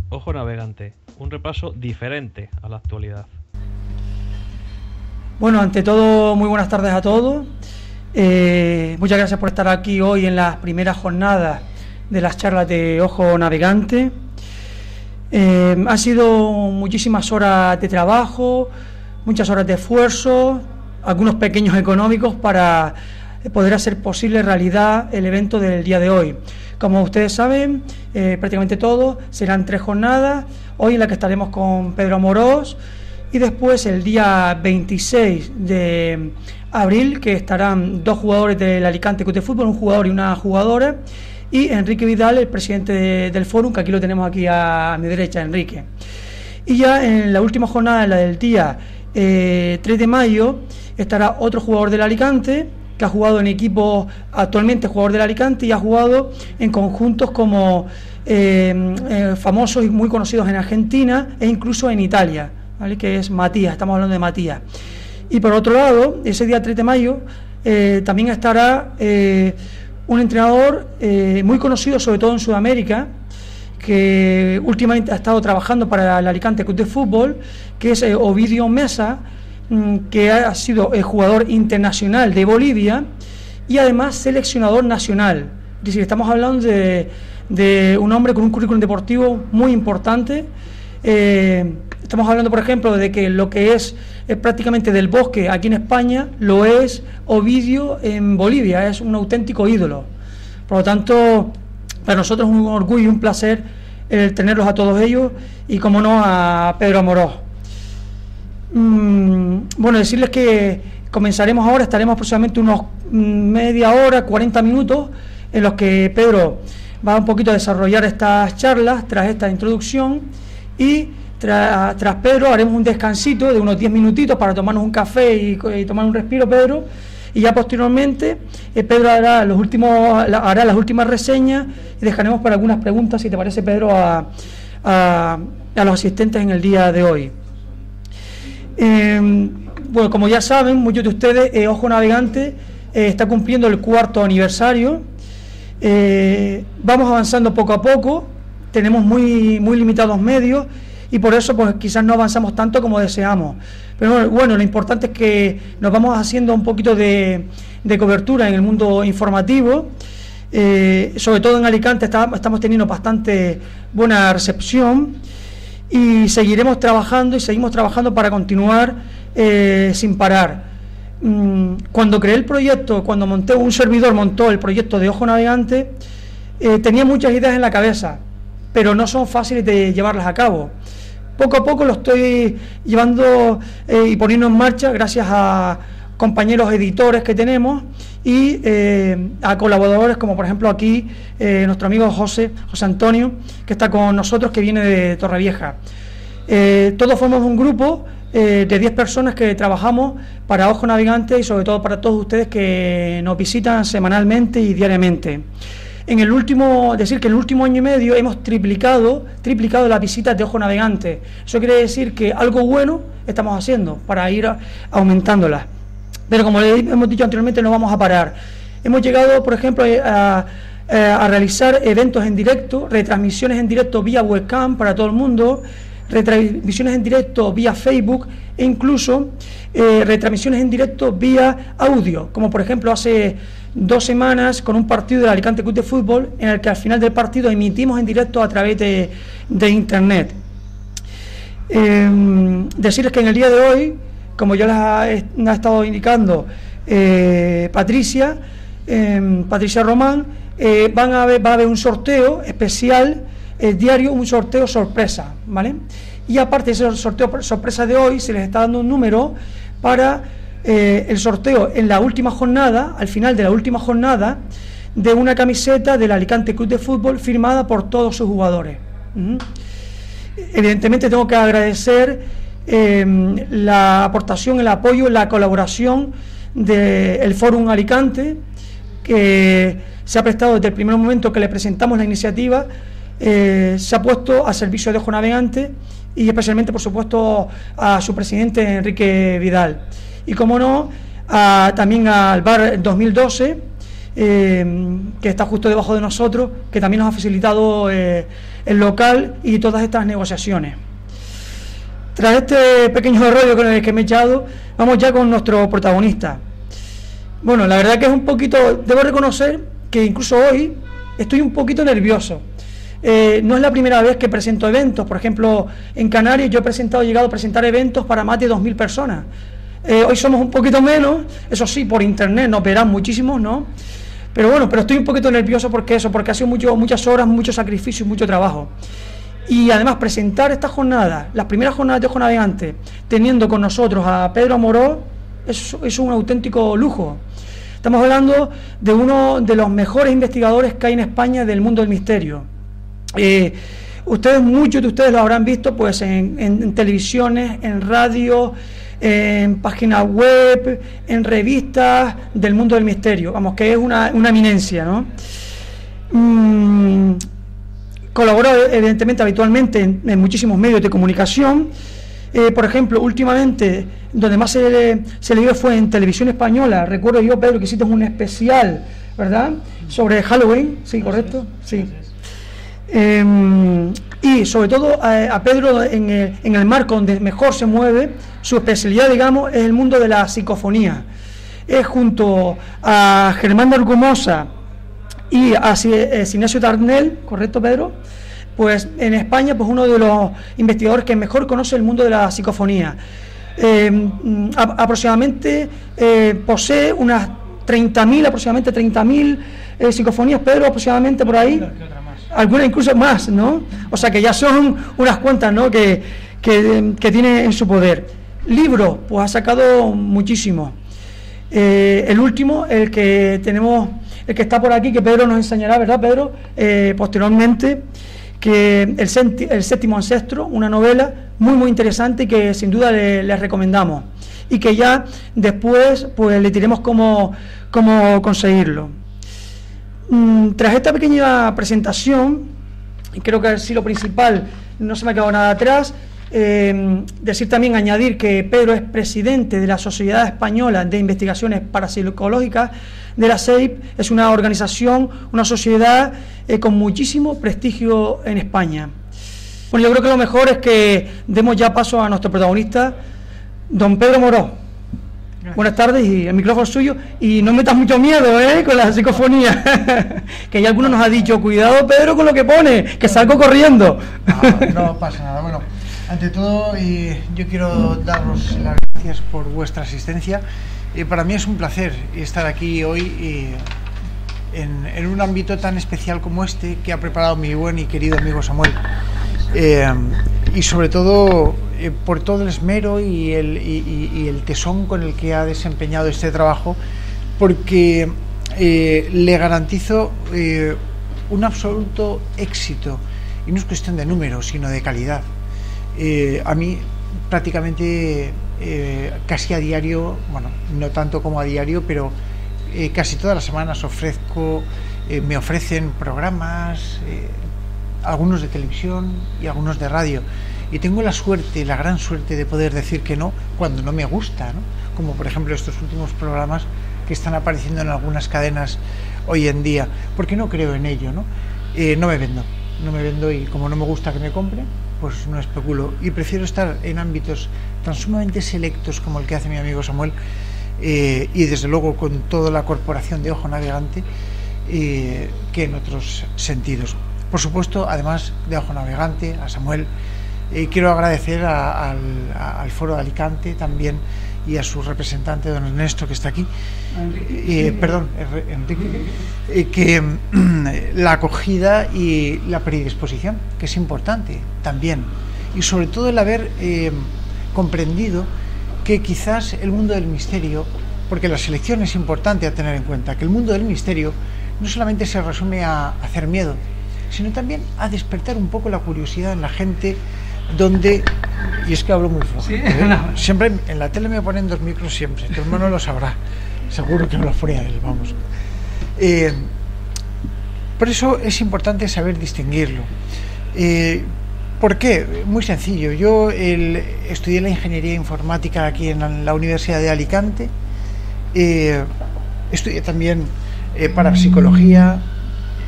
Ojo Navegante, un repaso diferente a la actualidad. Bueno, ante todo, muy buenas tardes a todos. Muchas gracias por estar aquí hoy en las primeras jornadas de las charlas de Ojo Navegante. Han sido muchísimas horas de trabajo, muchas horas de esfuerzo, algunos pequeños económicos para poder hacer posible realidad el evento del día de hoy. Como ustedes saben, prácticamente todo serán 3 jornadas, hoy en la que estaremos con Pedro Amorós, y después el día 26 de abril, que estarán 2 jugadores del Alicante Club de Fútbol, un jugador y una jugadora, y Enrique Vidal, el presidente del Fórum, que aquí lo tenemos aquí a mi derecha, Enrique. Y ya en la última jornada, en la del día 3 de mayo, estará otro jugador del Alicante, que ha jugado en equipos, actualmente jugador del Alicante, y ha jugado en conjuntos como famosos y muy conocidos en Argentina e incluso en Italia, ¿vale? Que es Matías, estamos hablando de Matías. Y por otro lado, ese día 3 de mayo también estará un entrenador muy conocido, sobre todo en Sudamérica, que últimamente ha estado trabajando para el Alicante Club de Fútbol, que es Ovidio Mesa, que ha sido jugador internacional de Bolivia y además seleccionador nacional. Es decir, estamos hablando de un hombre con un currículum deportivo muy importante. Estamos hablando, por ejemplo, de que lo que es prácticamente Del Bosque aquí en España, lo es Ovidio en Bolivia, es un auténtico ídolo. Por lo tanto, para nosotros es un orgullo y un placer tenerlos a todos ellos y, como no, a Pedro Amorós. Bueno, decirles que comenzaremos ahora, estaremos aproximadamente unos media hora, 40 minutos, en los que Pedro va un poquito a desarrollar estas charlas tras esta introducción, y tras Pedro haremos un descansito de unos 10 minutitos para tomarnos un café y tomar un respiro, Pedro, y ya posteriormente Pedro hará las últimas reseñas y dejaremos para algunas preguntas, si te parece, Pedro, a los asistentes en el día de hoy. Bueno, como ya saben muchos de ustedes, Ojo Navegante está cumpliendo el 4º aniversario. Vamos avanzando poco a poco, tenemos muy limitados medios y por eso pues quizás no avanzamos tanto como deseamos, pero bueno, lo importante es que nos vamos haciendo un poquito de cobertura en el mundo informativo. Sobre todo en Alicante estamos teniendo bastante buena recepción y seguiremos trabajando y seguimos trabajando para continuar sin parar. Cuando creé el proyecto, cuando un servidor montó el proyecto de Ojo Navegante, tenía muchas ideas en la cabeza, pero no son fáciles de llevarlas a cabo. Poco a poco lo estoy llevando y poniendo en marcha gracias a compañeros editores que tenemos y a colaboradores como por ejemplo aquí nuestro amigo José Antonio, que está con nosotros, que viene de Torrevieja. Todos formamos un grupo de 10 personas que trabajamos para Ojo Navegante y sobre todo para todos ustedes que nos visitan semanalmente y diariamente. En el último año y medio hemos triplicado las visitas de Ojo Navegante. Eso quiere decir que algo bueno estamos haciendo para ir aumentándolas. Pero como les hemos dicho anteriormente, no vamos a parar. Hemos llegado, por ejemplo, a realizar eventos en directo, retransmisiones en directo vía webcam para todo el mundo, retransmisiones en directo vía Facebook e incluso retransmisiones en directo vía audio, como por ejemplo hace 2 semanas con un partido del Alicante Club de Fútbol, en el que al final del partido emitimos en directo a través de internet. Decirles que en el día de hoy, como ya les ha estado indicando Patricia Román, va a haber un sorteo especial diario, un sorteo sorpresa, ¿vale? Y aparte de ese sorteo sorpresa de hoy, se les está dando un número para el sorteo en la última jornada, al final de la última jornada, de una camiseta del Alicante Club de Fútbol firmada por todos sus jugadores. Evidentemente tengo que agradecer la aportación, el apoyo, la colaboración del Fórum Alicante, que se ha prestado desde el primer momento que le presentamos la iniciativa, se ha puesto a servicio de Ojo Navegante y especialmente, por supuesto, a su presidente Enrique Vidal. Y como no, también al Bar 2012, que está justo debajo de nosotros, que también nos ha facilitado el local y todas estas negociaciones. Tras este pequeño rollo con el que me he echado, vamos ya con nuestro protagonista. Bueno, la verdad que es un poquito, debo reconocer que incluso hoy estoy un poquito nervioso. No es la primera vez que presento eventos. Por ejemplo, en Canarias yo he llegado a presentar eventos para más de 2.000 personas. Hoy somos un poquito menos, eso sí, por internet nos verán muchísimos, ¿no? Pero bueno, pero estoy un poquito nervioso porque ha sido muchas horas, mucho sacrificio y mucho trabajo. Y además presentar estas jornadas, las primeras jornadas de Ojo Navegante, teniendo con nosotros a Pedro Amorós, es un auténtico lujo. Estamos hablando de uno de los mejores investigadores que hay en España del mundo del misterio. Muchos de ustedes lo habrán visto pues en televisiones, en radio, en páginas web, en revistas del mundo del misterio. Vamos, que es una eminencia, ¿no? Colabora evidentemente habitualmente en muchísimos medios de comunicación. Por ejemplo, últimamente donde más se le vio fue en Televisión Española. Recuerdo yo, Pedro, que hiciste un especial, ¿verdad?, sobre Halloween. Sí, correcto, sí. Y sobre todo a Pedro en el marco donde mejor se mueve, su especialidad, digamos, es el mundo de la psicofonía. Es junto a Germán de Argumosa y a Ignacio Darnell, ¿correcto, Pedro?, pues en España pues uno de los investigadores que mejor conoce el mundo de la psicofonía. Aproximadamente posee unas 30.000 psicofonías, Pedro, aproximadamente por ahí. Algunas incluso más, ¿no? O sea que ya son unas cuantas, ¿no?, que tiene en su poder. Libros, pues ha sacado muchísimos. El último, el que está por aquí, que Pedro nos enseñará, ¿verdad, Pedro?, posteriormente, que el séptimo ancestro, una novela muy muy interesante y que sin duda le recomendamos, y que ya después pues le diremos cómo conseguirlo. Tras esta pequeña presentación, y creo que sí lo principal, no se me ha quedado nada atrás, añadir que Pedro es presidente de la Sociedad Española de Investigaciones Parapsicológicas, de la SEIP. Es una organización, una sociedad con muchísimo prestigio en España. Bueno, yo creo que lo mejor es que demos ya paso a nuestro protagonista, don Pedro Amorós. Buenas tardes, y el micrófono es suyo, y no metas mucho miedo con la psicofonía. Que ya algunos nos ha dicho, cuidado, Pedro, con lo que pone, que salgo corriendo. No pasa nada. Bueno, ante todo yo quiero daros las gracias por vuestra asistencia. Para mí es un placer estar aquí hoy en un ámbito tan especial como este que ha preparado mi buen y querido amigo Samuel, y sobre todo por todo el esmero y el tesón con el que ha desempeñado este trabajo, porque le garantizo un absoluto éxito, y no es cuestión de números sino de calidad. A mí prácticamente casi a diario, bueno, no tanto como a diario, pero casi todas las semanas me ofrecen programas, algunos de televisión y algunos de radio, y tengo la gran suerte de poder decir que no cuando no me gusta, ¿no? Como por ejemplo estos últimos programas que están apareciendo en algunas cadenas hoy en día, porque no creo en ello, ¿no? No me vendo, y como no me gusta que me compren, pues no especulo, y prefiero estar en ámbitos tan sumamente selectos como el que hace mi amigo Samuel, y desde luego con toda la corporación de Ojo Navegante, que en otros sentidos. Por supuesto, además de Ojo Navegante, a Samuel, quiero agradecer al Foro de Alicante también, y a su representante, don Ernesto, que está aquí, Enrique, que la acogida y la predisposición, que es importante también, y sobre todo el haber comprendido que quizás el mundo del misterio, porque la selección es importante a tener en cuenta, que el mundo del misterio no solamente se resume a hacer miedo, sino también a despertar un poco la curiosidad en la gente, donde, y es que hablo muy flojo, ¿sí? Siempre en la tele me ponen 2 micros, siempre, tu hermano lo sabrá, seguro que me lo pone a él, vamos. Por eso es importante saber distinguirlo. ¿Por qué? Muy sencillo. Yo estudié la ingeniería informática aquí en la Universidad de Alicante, estudié también parapsicología,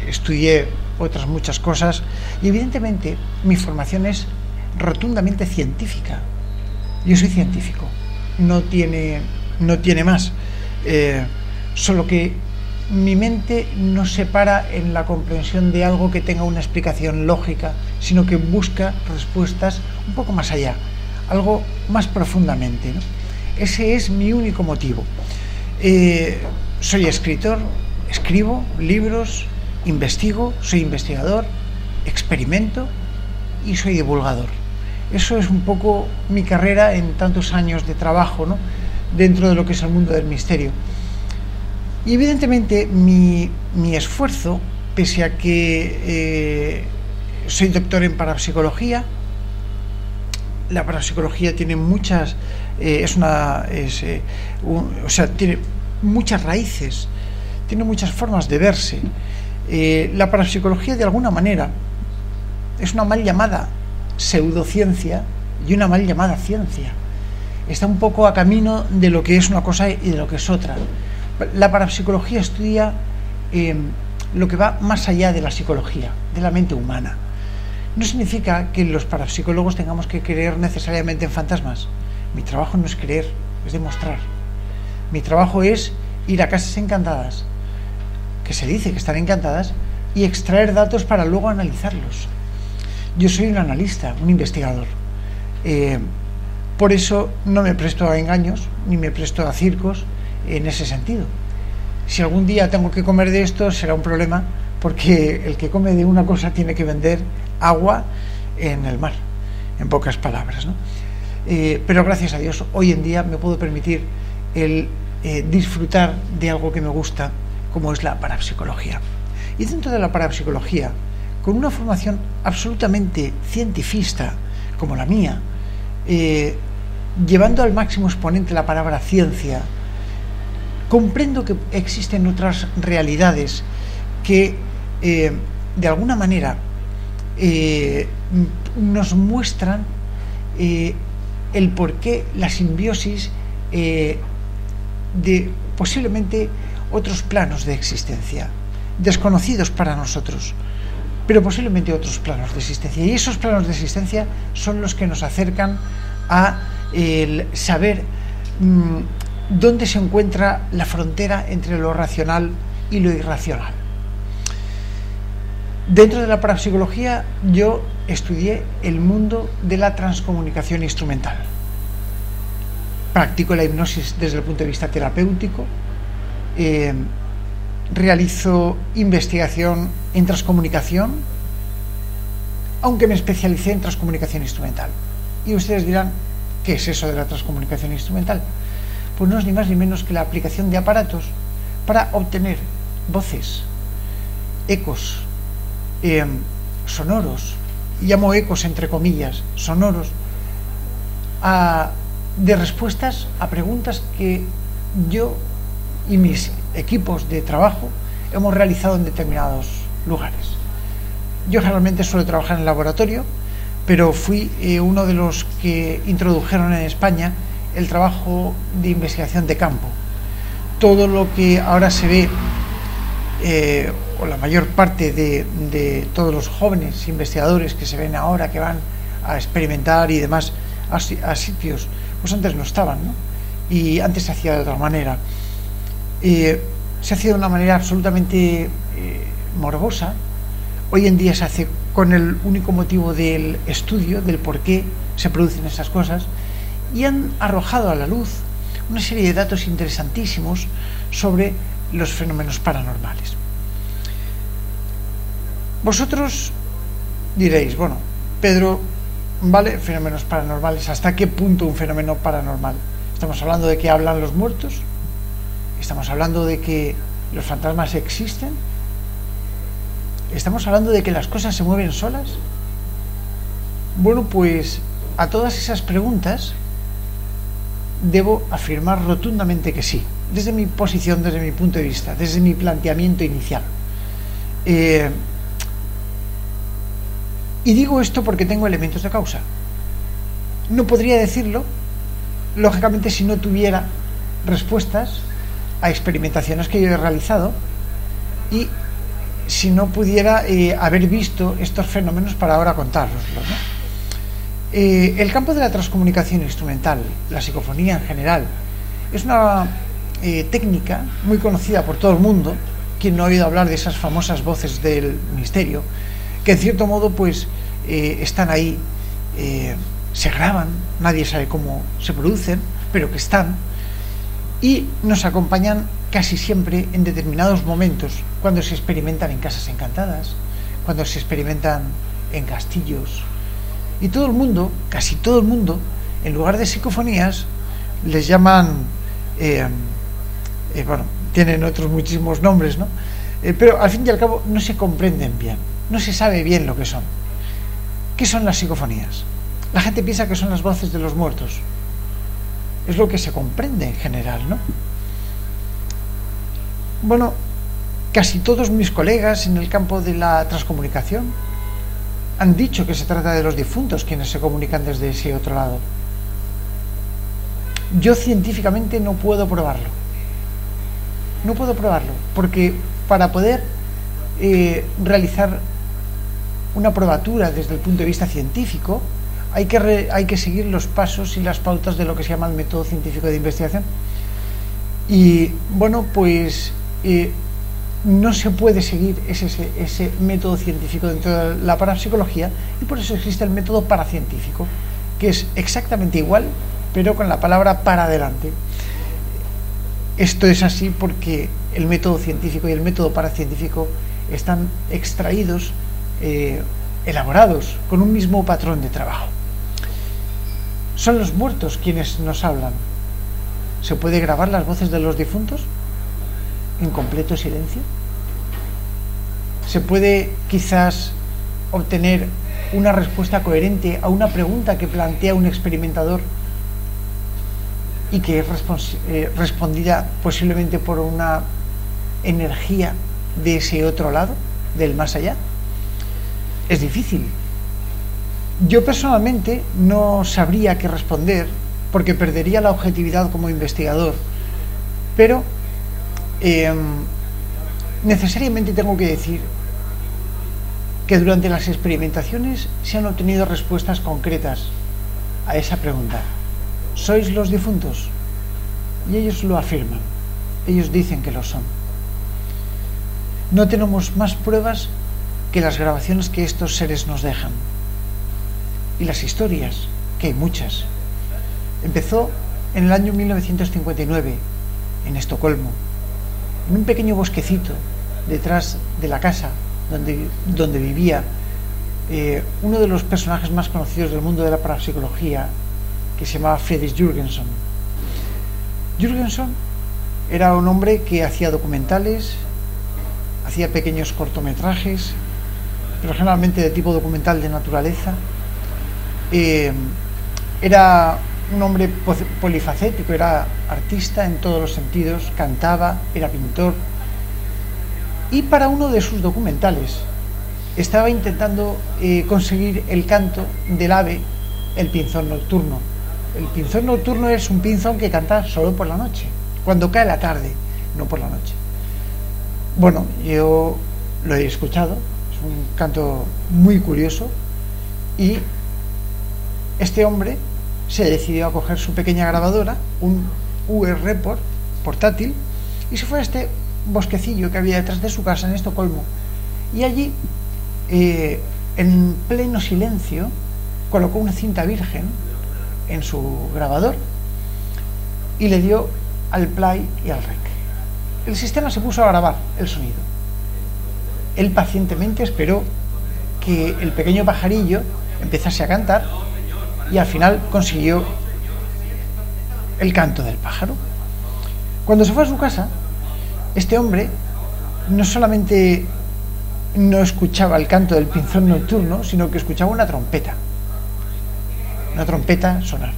estudié otras muchas cosas, y evidentemente mi formación es rotundamente científica. Yo soy científico, no tiene más, solo que mi mente no se para en la comprensión de algo que tenga una explicación lógica, sino que busca respuestas un poco más allá, algo más profundamente, ¿no? Ese es mi único motivo. Soy escritor, escribo libros, investigo, soy investigador, experimento y soy divulgador. Eso es un poco mi carrera en tantos años de trabajo, ¿no?, dentro de lo que es el mundo del misterio. Y evidentemente mi esfuerzo, pese a que soy doctor en parapsicología, la parapsicología tiene muchas, tiene muchas raíces, tiene muchas formas de verse. La parapsicología, de alguna manera, es una mal llamada pseudociencia y una mal llamada ciencia. Está un poco a camino de lo que es una cosa y de lo que es otra. La parapsicología estudia lo que va más allá de la psicología, de la mente humana. No significa que los parapsicólogos tengamos que creer necesariamente en fantasmas. Mi trabajo no es creer, es demostrar. Mi trabajo es ir a casas encantadas, que se dice que están encantadas, y extraer datos para luego analizarlos. Yo soy un analista, un investigador. Por eso no me presto a engaños, ni me presto a circos en ese sentido. Si algún día tengo que comer de esto, será un problema, porque el que come de una cosa tiene que vender agua en el mar, en pocas palabras, ¿no? Pero gracias a Dios, hoy en día me puedo permitir el disfrutar de algo que me gusta, como es la parapsicología. Y dentro de la parapsicología, con una formación absolutamente cientifista como la mía, llevando al máximo exponente la palabra ciencia, comprendo que existen otras realidades que de alguna manera nos muestran el porqué, la simbiosis de posiblemente otros planos de existencia, desconocidos para nosotros, pero posiblemente otros planos de existencia. Y esos planos de existencia son los que nos acercan a el saber dónde se encuentra la frontera entre lo racional y lo irracional. Dentro de la parapsicología yo estudié el mundo de la transcomunicación instrumental. Practico la hipnosis desde el punto de vista terapéutico, realizo investigación en transcomunicación, aunque me especialicé en transcomunicación instrumental. Y ustedes dirán, ¿qué es eso de la transcomunicación instrumental? Pues no es ni más ni menos que la aplicación de aparatos para obtener voces, ecos sonoros, llamo ecos entre comillas, sonoros, de respuestas a preguntas que yo y mis equipos de trabajo hemos realizado en determinados lugares. Yo generalmente suelo trabajar en el laboratorio, pero fui uno de los que introdujeron en España el trabajo de investigación de campo. Todo lo que ahora se ve, o la mayor parte de todos los jóvenes investigadores que se ven ahora, que van a experimentar y demás a sitios, pues antes no estaban, ¿no? Y antes se hacía de otra manera. Se hacía de una manera absolutamente morbosa. Hoy en día se hace con el único motivo del estudio, del por qué se producen esas cosas, y han arrojado a la luz una serie de datos interesantísimos sobre los fenómenos paranormales. Vosotros diréis, bueno, Pedro, vale, fenómenos paranormales, ¿hasta qué punto un fenómeno paranormal? ¿Estamos hablando de que hablan los muertos? ¿Estamos hablando de que los fantasmas existen? ¿Estamos hablando de que las cosas se mueven solas? Bueno, pues a todas esas preguntas debo afirmar rotundamente que sí, desde mi posición, desde mi punto de vista, desde mi planteamiento inicial. Y digo esto porque tengo elementos de causa. No podría decirlo, lógicamente, si no tuviera respuestas a experimentaciones que yo he realizado y si no pudiera haber visto estos fenómenos para ahora contároslos, ¿no? El campo de la transcomunicación instrumental, la psicofonía en general, es una técnica muy conocida por todo el mundo. Quien no ha oído hablar de esas famosas voces del misterio, que en cierto modo pues están ahí, se graban, nadie sabe cómo se producen, pero que están, y nos acompañan casi siempre en determinados momentos, cuando se experimentan en casas encantadas, cuando se experimentan en castillos, y todo el mundo, casi todo el mundo, en lugar de psicofonías, les llaman, bueno, tienen otros muchísimos nombres, ¿no? Pero al fin y al cabo no se comprenden bien, no se sabe bien lo que son. ¿Qué son las psicofonías? La gente piensa que son las voces de los muertos. Es lo que se comprende en general, ¿no? Bueno, casi todos mis colegas en el campo de la transcomunicación han dicho que se trata de los difuntos quienes se comunican desde ese otro lado. Yo científicamente no puedo probarlo. No puedo probarlo, porque para poder realizar una probatura desde el punto de vista científico hay que seguir los pasos y las pautas de lo que se llama el método científico de investigación. Y bueno, pues no se puede seguir ese método científico dentro de la parapsicología, y por eso existe el método paracientífico, que es exactamente igual, pero con la palabra para adelante. Esto es así porque el método científico y el método paracientífico están extraídos, elaborados con un mismo patrón de trabajo. Son los muertos quienes nos hablan. ¿Se puede grabar las voces de los difuntos en completo silencio? ¿Se puede quizás obtener una respuesta coherente a una pregunta que plantea un experimentador y que es respondida posiblemente por una energía de ese otro lado, del más allá? Es difícil. Yo personalmente no sabría qué responder, porque perdería la objetividad como investigador, pero necesariamente tengo que decir que durante las experimentaciones se han obtenido respuestas concretas a esa pregunta: ¿sois los difuntos? Y ellos lo afirman, ellos dicen que lo son. No tenemos más pruebas que las grabaciones que estos seres nos dejan y las historias, que hay muchas. Empezó en el año 1959 en Estocolmo, en un pequeño bosquecito detrás de la casa donde vivía uno de los personajes más conocidos del mundo de la parapsicología, que se llamaba Fredrik Jürgenson. Jürgenson era un hombre que hacía documentales, hacía pequeños cortometrajes, pero generalmente de tipo documental de naturaleza. Era un hombre polifacético, era artista en todos los sentidos, cantaba, era pintor, y para uno de sus documentales estaba intentando conseguir el canto del ave, el pinzón nocturno. El pinzón nocturno es un pinzón que canta solo por la noche, cuando cae la tarde, no por la noche. Bueno, yo lo he escuchado, es un canto muy curioso, y este hombre se decidió a coger su pequeña grabadora, un UR portátil, y se fue a este bosquecillo que había detrás de su casa en Estocolmo, y allí, en pleno silencio, colocó una cinta virgen en su grabador y le dio al play y al rec. El sistema se puso a grabar el sonido. Él pacientemente esperó que el pequeño pajarillo empezase a cantar, y al final consiguió el canto del pájaro. Cuando se fue a su casa, este hombre no solamente no escuchaba el canto del pinzón nocturno, sino que escuchaba una trompeta sonar.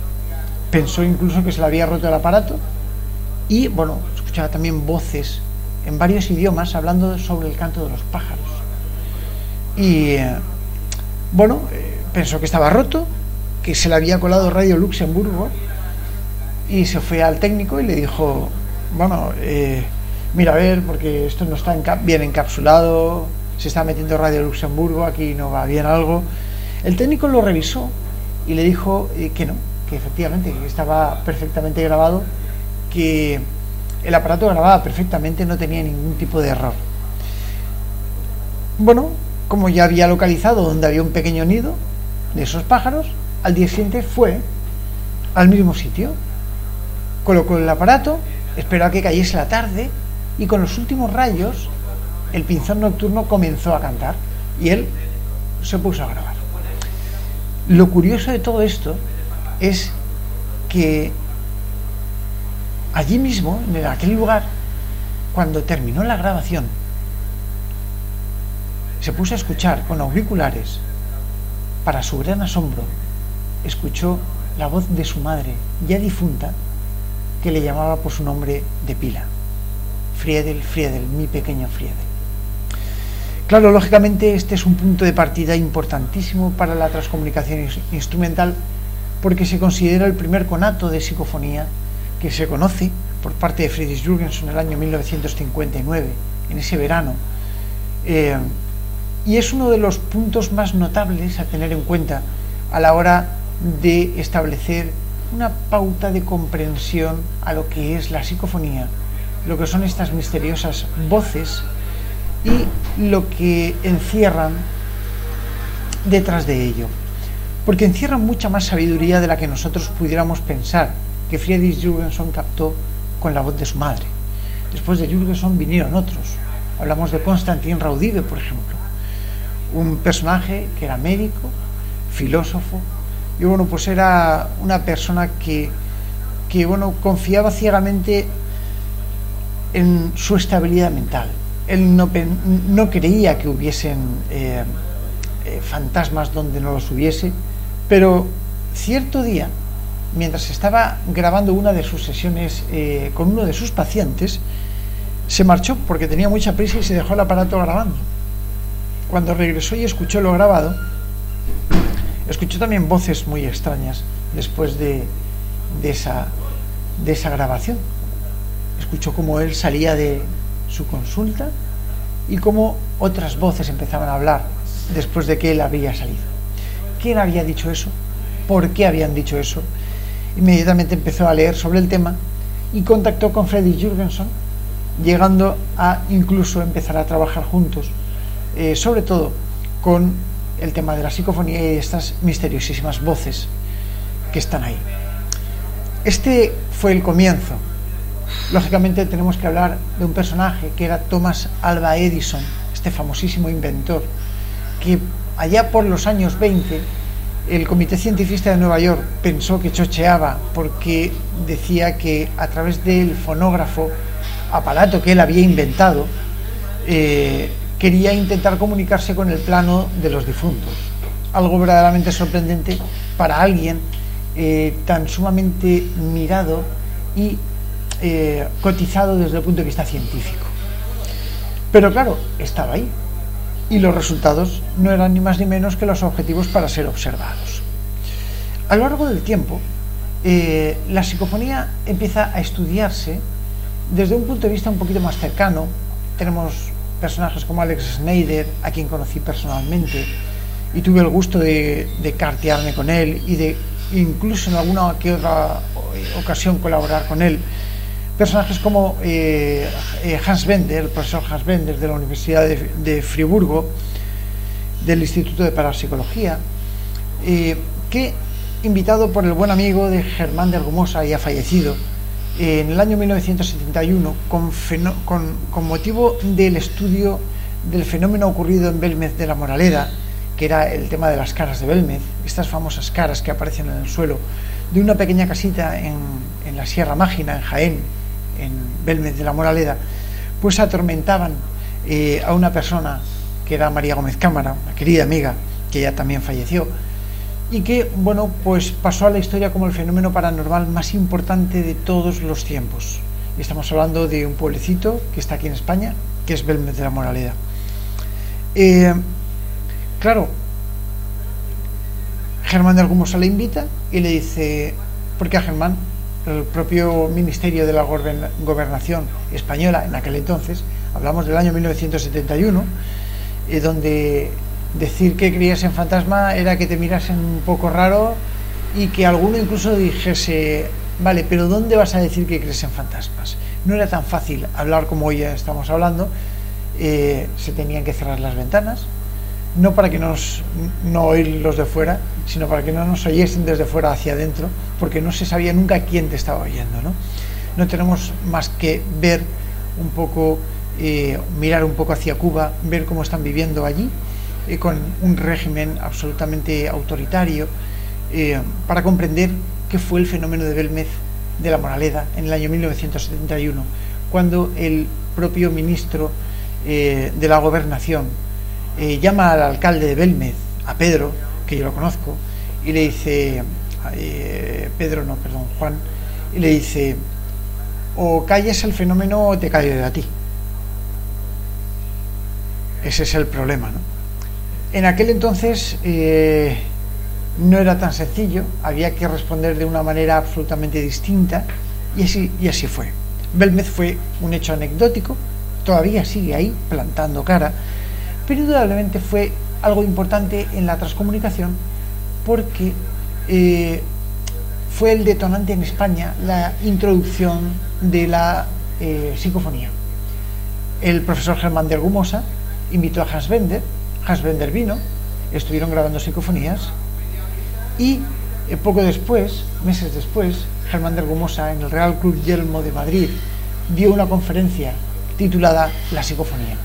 Pensó incluso que se le había roto el aparato, y bueno, escuchaba también voces en varios idiomas hablando sobre el canto de los pájaros. Y bueno, pensó que estaba roto, que se le había colado Radio Luxemburgo, y se fue al técnico y le dijo: bueno, mira, a ver, porque esto no está bien encapsulado, se está metiendo Radio Luxemburgo, aquí no va bien algo. El técnico lo revisó y le dijo que no, que efectivamente que estaba perfectamente grabado, que el aparato grababa perfectamente, no tenía ningún tipo de error. Bueno, como ya había localizado donde había un pequeño nido de esos pájaros, al día siguiente fue al mismo sitio, colocó el aparato, esperó a que cayese la tarde y con los últimos rayos el pinzón nocturno comenzó a cantar y él se puso a grabar. Lo curioso de todo esto es que allí mismo, en aquel lugar, cuando terminó la grabación, se puso a escuchar con auriculares. Para su gran asombro, escuchó la voz de su madre, ya difunta, que le llamaba por su nombre de pila. Friedel, Friedel, mi pequeño Friedel. Claro, lógicamente este es un punto de partida importantísimo para la transcomunicación instrumental, porque se considera el primer conato de psicofonía que se conoce por parte de Friedrich Jürgenson en el año 1959, en ese verano. Y es uno de los puntos más notables a tener en cuenta a la hora de establecer una pauta de comprensión a lo que es la psicofonía, lo que son estas misteriosas voces y lo que encierran detrás de ello, porque encierran mucha más sabiduría de la que nosotros pudiéramos pensar que Friedrich Jürgenson captó con la voz de su madre. Después de Jürgenson vinieron otros. Hablamos de Konstantin Raudive, por ejemplo, un personaje que era médico, filósofo, y bueno, pues era una persona que bueno, confiaba ciegamente en su estabilidad mental. Él no creía que hubiesen fantasmas donde no los hubiese, pero cierto día, mientras estaba grabando una de sus sesiones con uno de sus pacientes, se marchó porque tenía mucha prisa y se dejó el aparato grabando. Cuando regresó y escuchó lo grabado, escuchó también voces muy extrañas después de esa grabación. Escuchó cómo él salía de su consulta y cómo otras voces empezaban a hablar después de que él había salido. ¿Quién había dicho eso? ¿Por qué habían dicho eso? Inmediatamente empezó a leer sobre el tema y contactó con Friedrich Jürgenson, llegando a incluso empezar a trabajar juntos, sobre todo con el tema de la psicofonía y estas misteriosísimas voces que están ahí. Este fue el comienzo. Lógicamente tenemos que hablar de un personaje que era Thomas Alva Edison, este famosísimo inventor, que allá por los años 20 el Comité Científico de Nueva York pensó que chocheaba porque decía que a través del fonógrafo, aparato que él había inventado, quería intentar comunicarse con el plano de los difuntos. Algo verdaderamente sorprendente para alguien tan sumamente mirado y cotizado desde el punto de vista científico. Pero claro, estaba ahí y los resultados no eran ni más ni menos que los objetivos para ser observados. A lo largo del tiempo, la psicofonía empieza a estudiarse desde un punto de vista un poquito más cercano. Tenemos personajes como Alex Schneider, a quien conocí personalmente y tuve el gusto de cartearme con él y de incluso en alguna que otra ocasión colaborar con él. Personajes como Hans Bender, el profesor Hans Bender de la Universidad de Friburgo, del Instituto de Parapsicología, que, invitado por el buen amigo de Germán de Argumosa, ya fallecido, en el año 1971, con motivo del estudio del fenómeno ocurrido en Belmez de la Moraleda, que era el tema de las caras de Belmez, estas famosas caras que aparecen en el suelo de una pequeña casita en la Sierra Mágina, en Jaén, en Belmez de la Moraleda, pues atormentaban a una persona que era María Gómez Cámara, una querida amiga que ya también falleció, y que, bueno, pues pasó a la historia como el fenómeno paranormal más importante de todos los tiempos. Y estamos hablando de un pueblecito que está aquí en España, que es Belmez de la Moraleda. Claro, Germán de Argumosa le invita y le dice, porque a Germán, el propio Ministerio de la Gobernación española en aquel entonces, hablamos del año 1971, donde decir que creías en fantasma era que te mirasen un poco raro y que alguno incluso dijese, vale, pero ¿dónde vas a decir que crees en fantasmas? No era tan fácil hablar como hoy ya estamos hablando. Se tenían que cerrar las ventanas, no para que no oírlos de fuera, sino para que no nos oyesen desde fuera hacia adentro, porque no se sabía nunca quién te estaba oyendo, ¿no? No tenemos más que ver un poco, mirar un poco hacia Cuba, ver cómo están viviendo allí, con un régimen absolutamente autoritario, para comprender qué fue el fenómeno de Belmez de la Moraleda en el año 1971, cuando el propio ministro de la Gobernación llama al alcalde de Belmez, a Pedro, que yo lo conozco, y le dice, Juan, y le dice, o calles el fenómeno o te callo a ti. Ese es el problema, ¿no? En aquel entonces no era tan sencillo, había que responder de una manera absolutamente distinta, y así fue. Belmez fue un hecho anecdótico, todavía sigue ahí plantando cara, pero indudablemente fue algo importante en la transcomunicación, porque fue el detonante en España la introducción de la psicofonía. El profesor Germán de Argumosa invitó a Hans Bender vino, estuvieron grabando psicofonías, y poco después, meses después, Germán de Argumosa en el Real Club Yelmo de Madrid dio una conferencia titulada La psicofonía.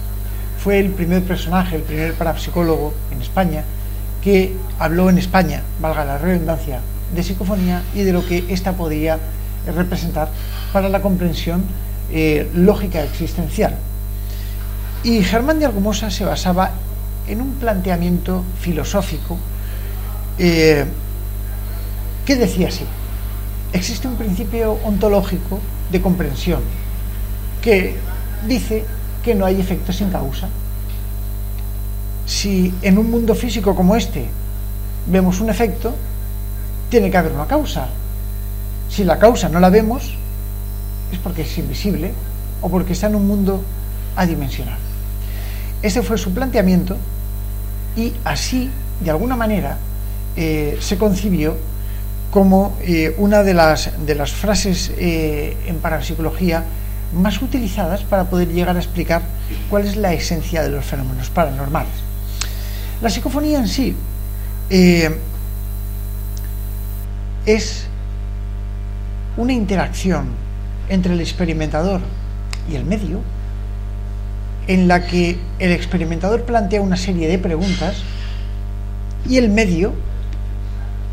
Fue el primer personaje, el primer parapsicólogo en España que habló en España, valga la redundancia, de psicofonía y de lo que ésta podía representar para la comprensión lógica existencial. Y Germán de Argumosa se basaba en un planteamiento filosófico que decía así: existe un principio ontológico de comprensión que dice que no hay efecto sin causa. Si en un mundo físico como este vemos un efecto, tiene que haber una causa. Si la causa no la vemos, es porque es invisible o porque está en un mundo adimensional. Ese fue su planteamiento, y así, de alguna manera, se concibió como una de las frases en parapsicología más utilizadas para poder llegar a explicar cuál es la esencia de los fenómenos paranormales. La psicofonía en sí es una interacción entre el experimentador y el medio, en la que el experimentador plantea una serie de preguntas y el medio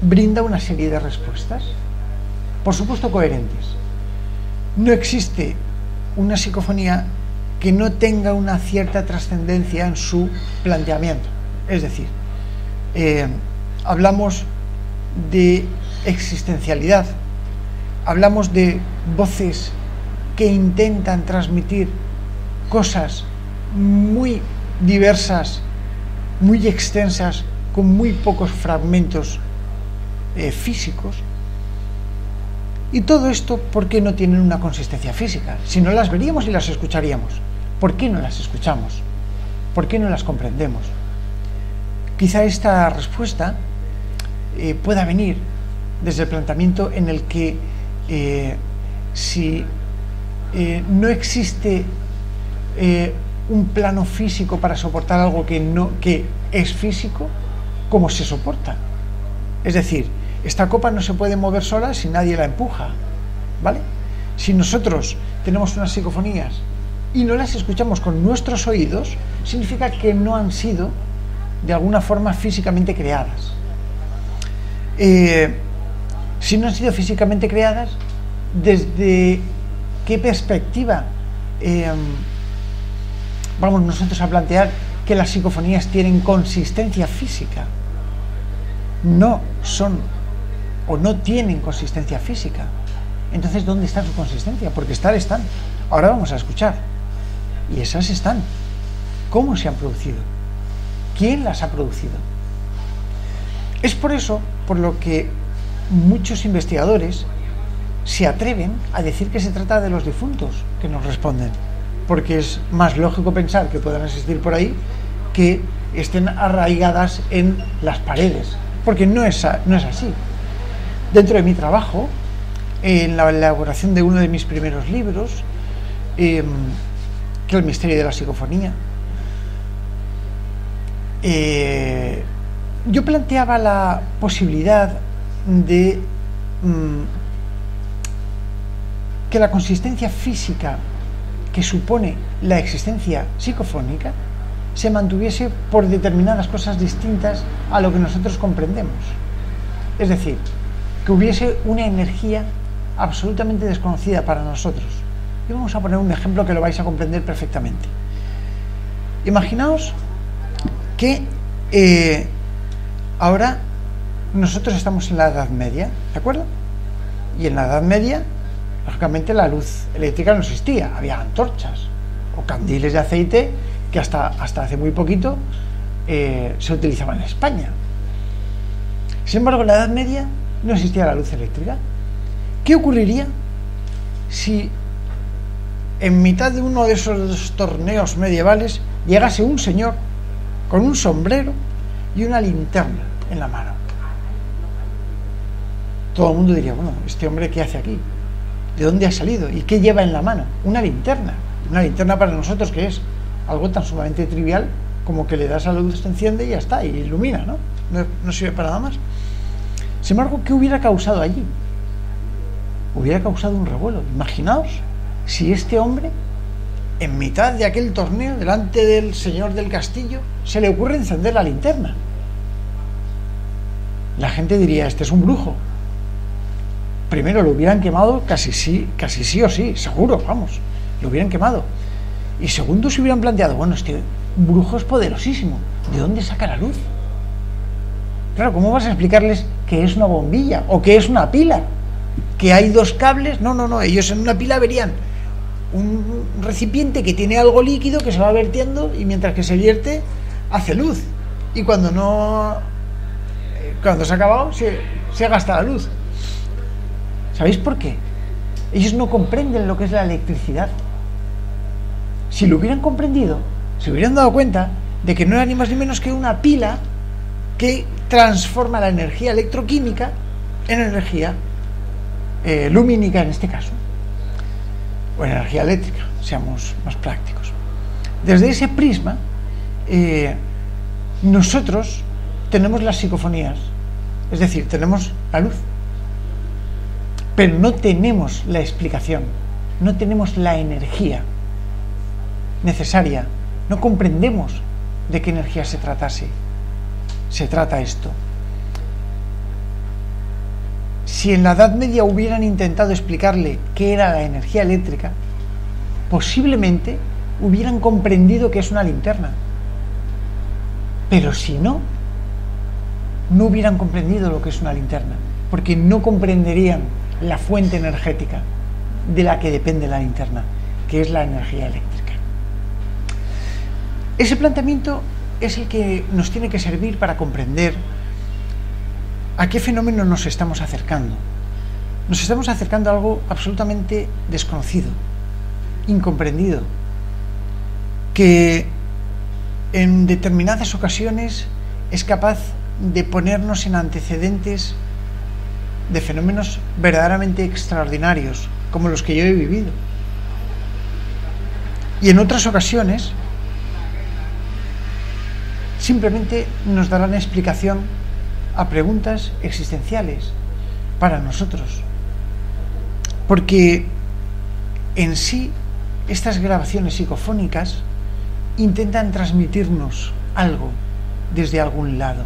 brinda una serie de respuestas, por supuesto coherentes. No existe una psicofonía que no tenga una cierta trascendencia en su planteamiento. Es decir, hablamos de existencialidad, hablamos de voces que intentan transmitir cosas muy diversas, muy extensas, con muy pocos fragmentos físicos. Y todo esto, ¿por qué no tienen una consistencia física? Si no las veríamos y las escucharíamos. ¿Por qué no las escuchamos? ¿Por qué no las comprendemos? Quizá esta respuesta pueda venir desde el planteamiento en el que si no existe un plano físico para soportar algo que es físico, ¿cómo se soporta? Es decir, esta copa no se puede mover sola si nadie la empuja, ¿vale? Si nosotros tenemos unas psicofonías y no las escuchamos con nuestros oídos, significa que no han sido de alguna forma físicamente creadas. Si no han sido físicamente creadas, ¿desde qué perspectiva vamos nosotros a plantear que las psicofonías tienen consistencia física? No son o no tienen consistencia física. Entonces, ¿dónde está su consistencia? Porque están. Ahora vamos a escuchar. Y esas están. ¿Cómo se han producido? ¿Quién las ha producido? Es por eso por lo que muchos investigadores se atreven a decir que se trata de los difuntos que nos responden, porque es más lógico pensar que puedan existir por ahí que estén arraigadas en las paredes, porque no es así. Dentro de mi trabajo, en la elaboración de uno de mis primeros libros, que es El misterio de la psicofonía, yo planteaba la posibilidad de que la consistencia física que supone la existencia psicofónica se mantuviese por determinadas cosas distintas a lo que nosotros comprendemos. Es decir, que hubiese una energía absolutamente desconocida para nosotros. Y vamos a poner un ejemplo que lo vais a comprender perfectamente. Imaginaos que ahora nosotros estamos en la Edad Media, ¿de acuerdo? Y en la Edad Media, lógicamente, la luz eléctrica no existía, había antorchas o candiles de aceite que hasta hace muy poquito se utilizaban en España. Sin embargo, en la Edad Media no existía la luz eléctrica. ¿Qué ocurriría si en mitad de uno de esos torneos medievales llegase un señor con un sombrero y una linterna en la mano? Todo el mundo diría, bueno, ¿este hombre qué hace aquí? ¿De dónde ha salido? ¿Y qué lleva en la mano? Una linterna. Una linterna para nosotros que es algo tan sumamente trivial como que le das a la luz, se enciende y ya está, y ilumina, ¿no? No sirve para nada más. Sin embargo, ¿qué hubiera causado allí? Hubiera causado un revuelo. Imaginaos si este hombre, en mitad de aquel torneo, delante del señor del castillo, se le ocurre encender la linterna. La gente diría, este es un brujo. Primero, lo hubieran quemado casi sí o sí, seguro, vamos, lo hubieran quemado. Y segundo, se hubieran planteado, bueno, este brujo es poderosísimo, ¿de dónde saca la luz? Claro, ¿cómo vas a explicarles que es una bombilla o que es una pila? ¿Que hay dos cables? No, ellos en una pila verían un recipiente que tiene algo líquido que se va vertiendo y mientras que se vierte, hace luz. Y cuando se ha acabado, se gasta la luz. ¿Sabéis por qué? Ellos no comprenden lo que es la electricidad. Si lo hubieran comprendido, se hubieran dado cuenta de que no era ni más ni menos que una pila que transforma la energía electroquímica en energía lumínica, en este caso, o en energía eléctrica, seamos más prácticos. Desde ese prisma, nosotros tenemos las psicofonías, es decir, tenemos la luz, pero no tenemos la explicación, no tenemos la energía necesaria, no comprendemos de qué energía se trata esto. Si en la Edad Media hubieran intentado explicarle qué era la energía eléctrica, posiblemente hubieran comprendido que es una linterna. Pero si no hubieran comprendido lo que es una linterna, porque no comprenderían la fuente energética de la que depende la linterna, que es la energía eléctrica. Ese planteamiento es el que nos tiene que servir para comprender a qué fenómeno nos estamos acercando. Nos estamos acercando a algo absolutamente desconocido, incomprendido, que en determinadas ocasiones es capaz de ponernos en antecedentes de fenómenos verdaderamente extraordinarios, como los que yo he vivido. Y en otras ocasiones simplemente nos darán explicación a preguntas existenciales para nosotros. Porque en sí estas grabaciones psicofónicas intentan transmitirnos algo desde algún lado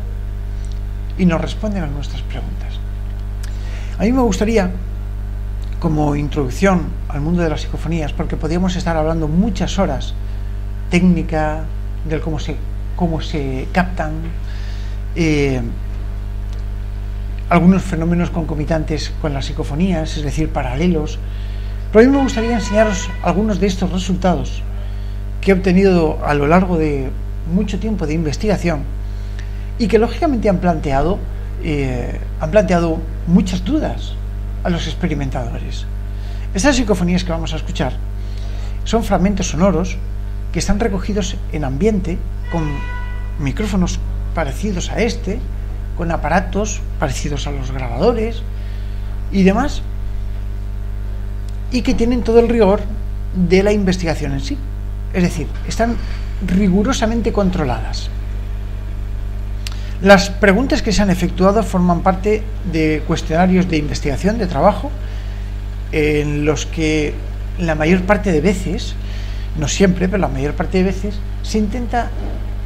y nos responden a nuestras preguntas. A mí me gustaría, como introducción al mundo de las psicofonías, porque podríamos estar hablando muchas horas, técnica, del cómo se captan, algunos fenómenos concomitantes con las psicofonías, es decir, paralelos, pero a mí me gustaría enseñaros algunos de estos resultados que he obtenido a lo largo de mucho tiempo de investigación y que lógicamente han planteado muchas dudas a los experimentadores. Estas psicofonías que vamos a escuchar son fragmentos sonoros que están recogidos en ambiente con micrófonos parecidos a este, con aparatos parecidos a los grabadores y demás, y que tienen todo el rigor de la investigación en sí. Es decir, están rigurosamente controladas. Las preguntas que se han efectuado forman parte de cuestionarios de investigación, de trabajo, en los que la mayor parte de veces, no siempre, pero la mayor parte de veces, se intenta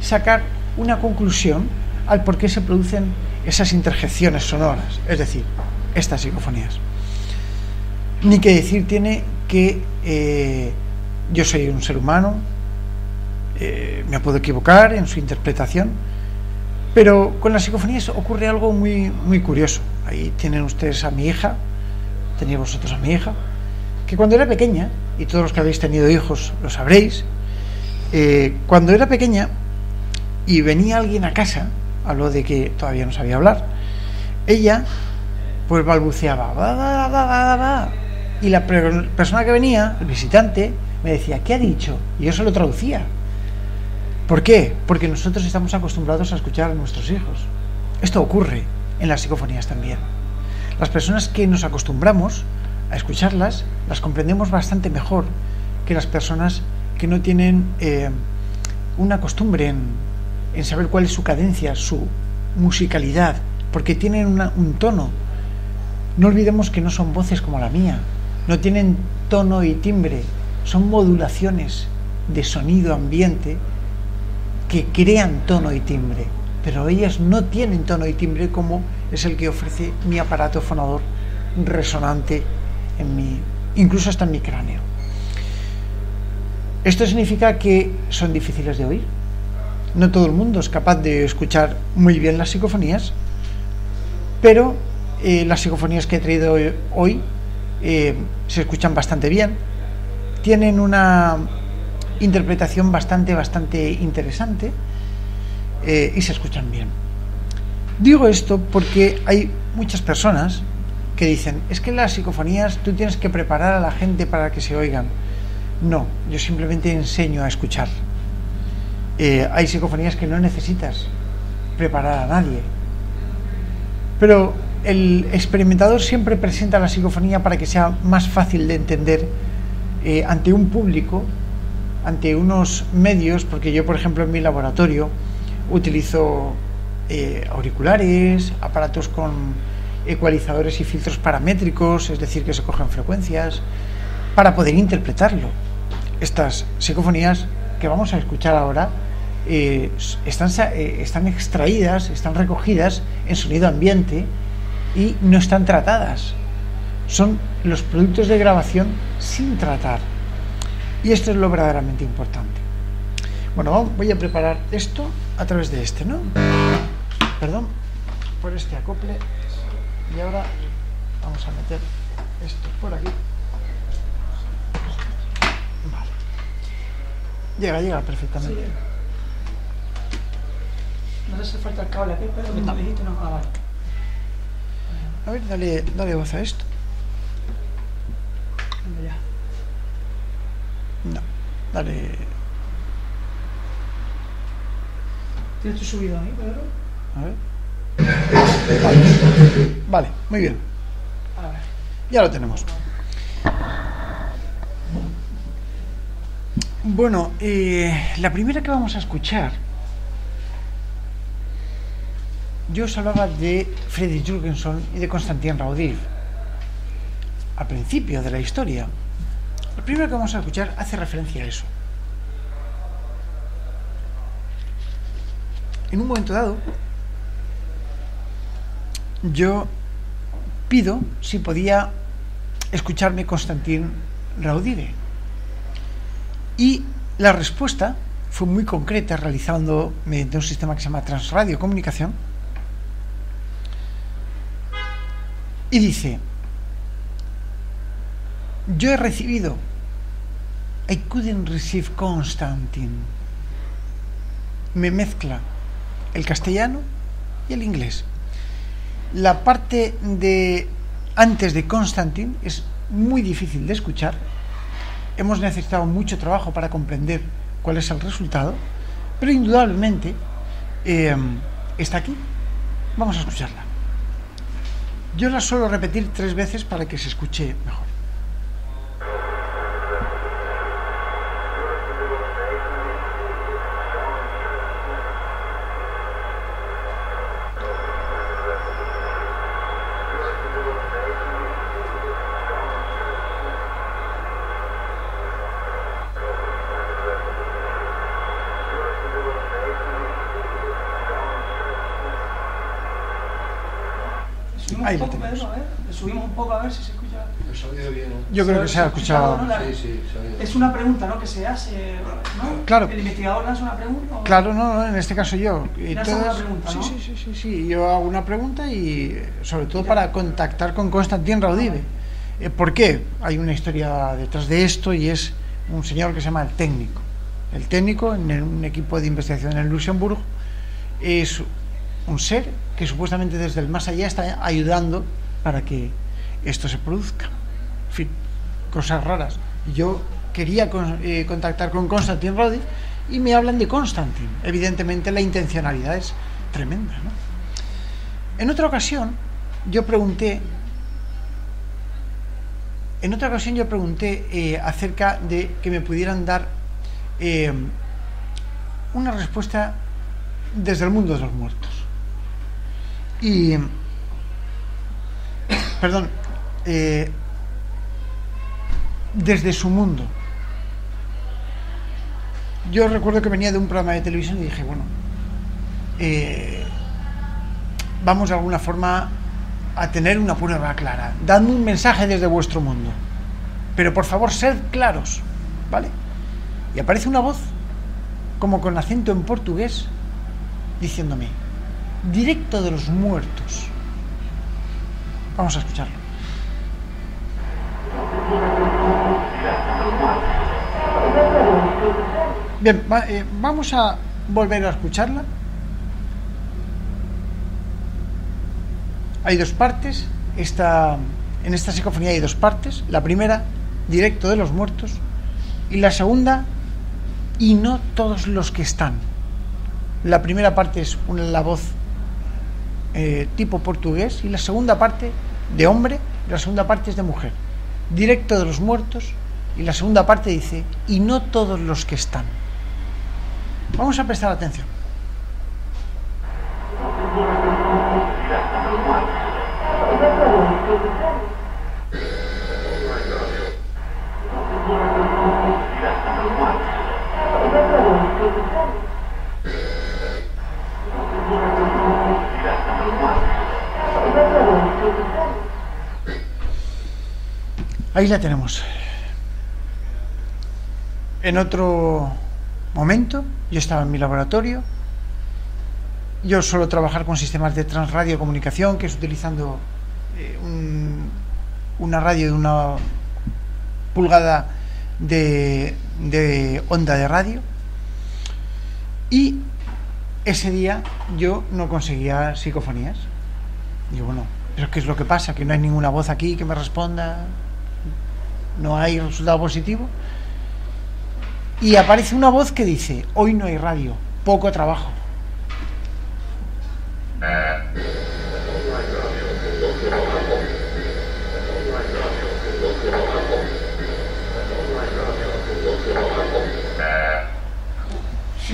sacar una conclusión al por qué se producen esas interjecciones sonoras, es decir, estas psicofonías. Ni que decir tiene que yo soy un ser humano, me puedo equivocar en su interpretación, pero con las psicofonías ocurre algo muy, muy curioso. Ahí tienen ustedes a mi hija, tenéis vosotros a mi hija, que cuando era pequeña, y todos los que habéis tenido hijos lo sabréis, cuando era pequeña y venía alguien a casa, habló de que todavía no sabía hablar, ella pues balbuceaba, va, va, va, va, va, y la persona que venía, el visitante, me decía, ¿qué ha dicho? Y yo se lo traducía. ¿Por qué? Porque nosotros estamos acostumbrados a escuchar a nuestros hijos. Esto ocurre en las psicofonías también. Las personas que nos acostumbramos a escucharlas, las comprendemos bastante mejor que las personas que no tienen una costumbre en saber cuál es su cadencia, su musicalidad, porque tienen un tono. No olvidemos que no son voces como la mía, no tienen tono y timbre, son modulaciones de sonido ambiente que crean tono y timbre, pero ellas no tienen tono y timbre como es el que ofrece mi aparato fonador resonante incluso hasta en mi cráneo. Esto significa que son difíciles de oír. No todo el mundo es capaz de escuchar muy bien las psicofonías, pero las psicofonías que he traído hoy se escuchan bastante bien, tienen una interpretación bastante interesante y se escuchan bien. Digo esto porque hay muchas personas que dicen, es que las psicofonías tú tienes que preparar a la gente para que se oigan. No, yo simplemente enseño a escuchar. Hay psicofonías que no necesitas preparar a nadie, pero el experimentador siempre presenta la psicofonía para que sea más fácil de entender ante un público, ante unos medios, porque yo, por ejemplo, en mi laboratorio utilizo auriculares, aparatos con ecualizadores y filtros paramétricos, es decir, que se cogen frecuencias, para poder interpretarlo. Estas psicofonías que vamos a escuchar ahora están extraídas, están recogidas en sonido ambiente y no están tratadas. Son los productos de grabación sin tratar. Y esto es lo verdaderamente importante. Bueno, voy a preparar esto a través de este, ¿no? Perdón por este acople. Y ahora vamos a meter esto por aquí. Vale. Llega perfectamente. Sí. No te hace falta el cable aquí, pero me dijiste no. Vale. A ver, dale voz a esto. Ya. No, dale. ¿Tienes tu subido ahí, Pedro? A ver. Vale, muy bien. A ver. Ya lo tenemos. Bueno, la primera que vamos a escuchar, yo os hablaba de Fredrik Jürgenson y de Konstantin Raudive al principio de la historia. Lo primero que vamos a escuchar hace referencia a eso. En un momento dado, yo pido si podía escucharme Konstantin Raudive. Y la respuesta fue muy concreta, realizando mediante un sistema que se llama Transradio Comunicación. Y dice, yo he recibido, I couldn't receive Konstantin. Me mezcla el castellano y el inglés. La parte de antes de Konstantin es muy difícil de escuchar. Hemos necesitado mucho trabajo para comprender cuál es el resultado, pero indudablemente está aquí. Vamos a escucharla. Yo la suelo repetir 3 veces para que se escuche mejor. Ahí lo tenemos. Le subimos un poco a ver si se escucha. El sonido bien. Yo creo que se ha escuchado. ¿No? Sí, se ha oído. Es una pregunta, ¿no? Que se hace, ¿no? Claro. ¿El investigador lanza una pregunta? ¿O? Claro, no, en este caso yo. Y Lanza una pregunta, ¿no? Sí. Yo hago una pregunta y sobre todo para contactar con Constantin Raudive. ¿Por qué? Hay una historia detrás de esto y es un señor que se llama el técnico. El técnico en un equipo de investigación en Luxemburgo es un ser que supuestamente desde el más allá está ayudando para que esto se produzca. En fin, cosas raras. Yo quería contactar con Constantin Raudive y me hablan de Constantin. Evidentemente la intencionalidad es tremenda, ¿no? En otra ocasión yo pregunté acerca de que me pudieran dar una respuesta desde el mundo de los muertos. Y desde su mundo. Yo recuerdo que venía de un programa de televisión y dije, bueno, vamos de alguna forma a tener una prueba clara. Dadme un mensaje desde vuestro mundo, pero por favor sed claros, ¿vale? Y aparece una voz como con acento en portugués diciéndome: directo de los muertos. Vamos a escucharlo. Bien, vamos a volver a escucharla. Hay 2 partes. En esta psicofonía hay 2 partes. La primera, directo de los muertos, y la segunda, y no todos los que están. La primera parte es la voz tipo portugués, y la segunda parte de hombre, y la segunda parte es de mujer. Directo de los muertos, y la segunda parte dice: y no todos los que están. Vamos a prestar atención. Ahí la tenemos. En otro momento, yo estaba en mi laboratorio. Yo suelo trabajar con sistemas de transradiocomunicación, que es utilizando una radio de 1 pulgada de onda de radio. Y ese día yo no conseguía psicofonías. Digo, bueno, ¿pero qué es lo que pasa? Que no hay ninguna voz aquí que me responda. No hay resultado positivo. Y aparece una voz que dice: hoy no hay radio, poco trabajo.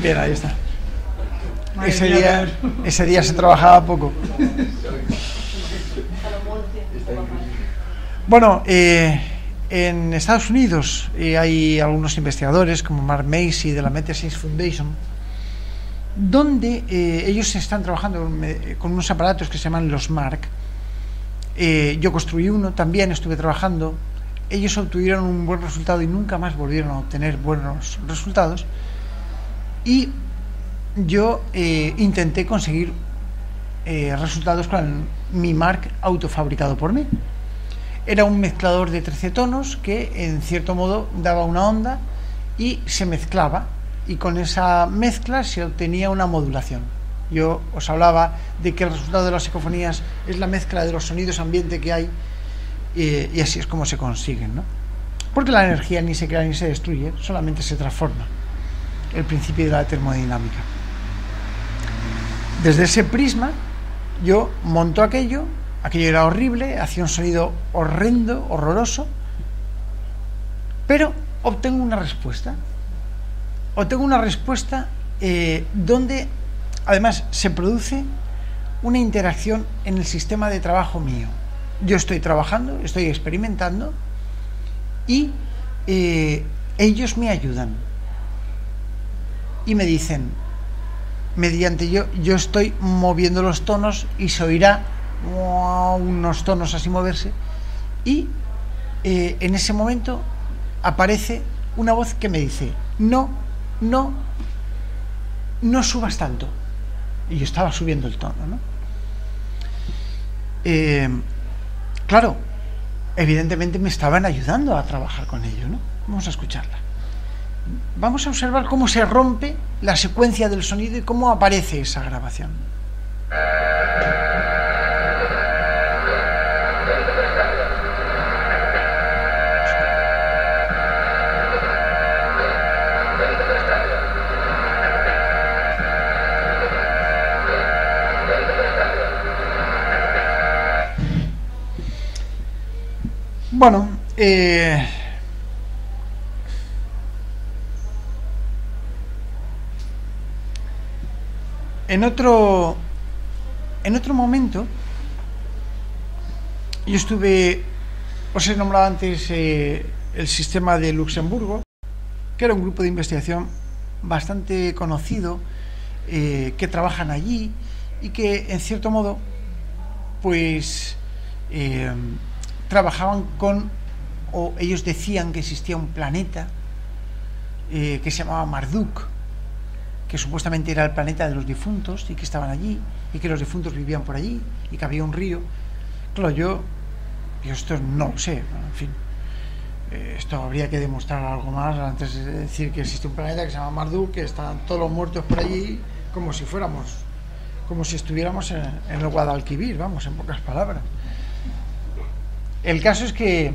Bien, ahí está. Ese día se trabajaba poco. Bueno, en Estados Unidos hay algunos investigadores como Mark Macy de la Meta-6 Foundation, donde ellos están trabajando con unos aparatos que se llaman los MARC. Yo construí uno, también estuve trabajando. Ellos obtuvieron un buen resultado y nunca más volvieron a obtener buenos resultados. Y yo intenté conseguir resultados con mi MARC autofabricado por mí. Era un mezclador de 13 tonos que en cierto modo daba una onda y se mezclaba, y con esa mezcla se obtenía una modulación. Yo os hablaba de que el resultado de las psicofonías es la mezcla de los sonidos ambiente que hay, y así es como se consiguen, ¿no? Porque la energía ni se crea ni se destruye, solamente se transforma. El principio de la termodinámica. desde ese prisma yo monto aquello era horrible, hacía un sonido horrendo, horroroso, pero obtengo una respuesta donde además se produce una interacción en el sistema de trabajo mío. Yo estoy trabajando, estoy experimentando y ellos me ayudan y me dicen, mediante yo estoy moviendo los tonos y se oirá unos tonos así moverse, y en ese momento aparece una voz que me dice, no subas tanto. Y yo estaba subiendo el tono, ¿no? Claro, evidentemente me estaban ayudando a trabajar con ello, ¿no? Vamos a escucharla. Vamos a observar cómo se rompe la secuencia del sonido y cómo aparece esa grabación. Bueno, en otro momento, yo estuve, os he nombrado antes el sistema de Luxemburgo, que era un grupo de investigación bastante conocido, que trabajan allí y que, en cierto modo, pues trabajaban o ellos decían que existía un planeta que se llamaba Marduk, que supuestamente era el planeta de los difuntos y que estaban allí y que los difuntos vivían por allí y que había un río. Claro, yo esto no lo sé, en fin, esto habría que demostrar algo más antes de decir que existe un planeta que se llama Marduk, que están todos los muertos por allí, como si estuviéramos en el Guadalquivir, vamos, en pocas palabras. El caso es que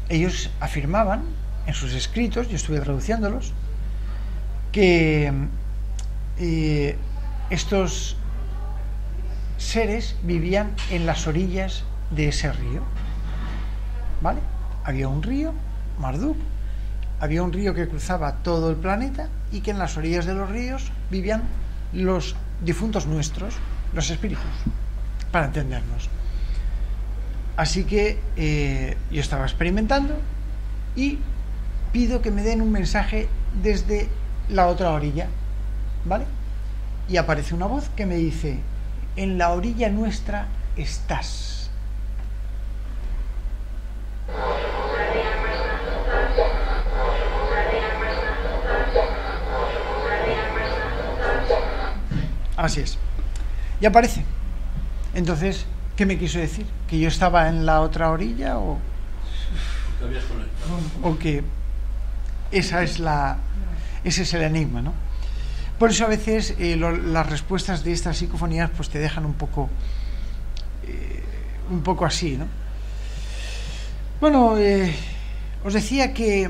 ellos afirmaban en sus escritos, yo estuve traduciéndolos, que estos seres vivían en las orillas de ese río, ¿vale? Había un río, Marduk, había un río que cruzaba todo el planeta y que en las orillas de los ríos vivían los difuntos nuestros, los espíritus, para entendernos. Así que yo estaba experimentando y pido que me den un mensaje desde la otra orilla, ¿vale? Y aparece una voz que me dice, en la orilla nuestra estás. Así es. Y aparece. Entonces, ¿qué me quiso decir? ¿Que yo estaba en la otra orilla o que ese es el enigma, ¿no? Por eso a veces las respuestas de estas psicofonías pues te dejan un poco así, ¿no? Bueno, os decía que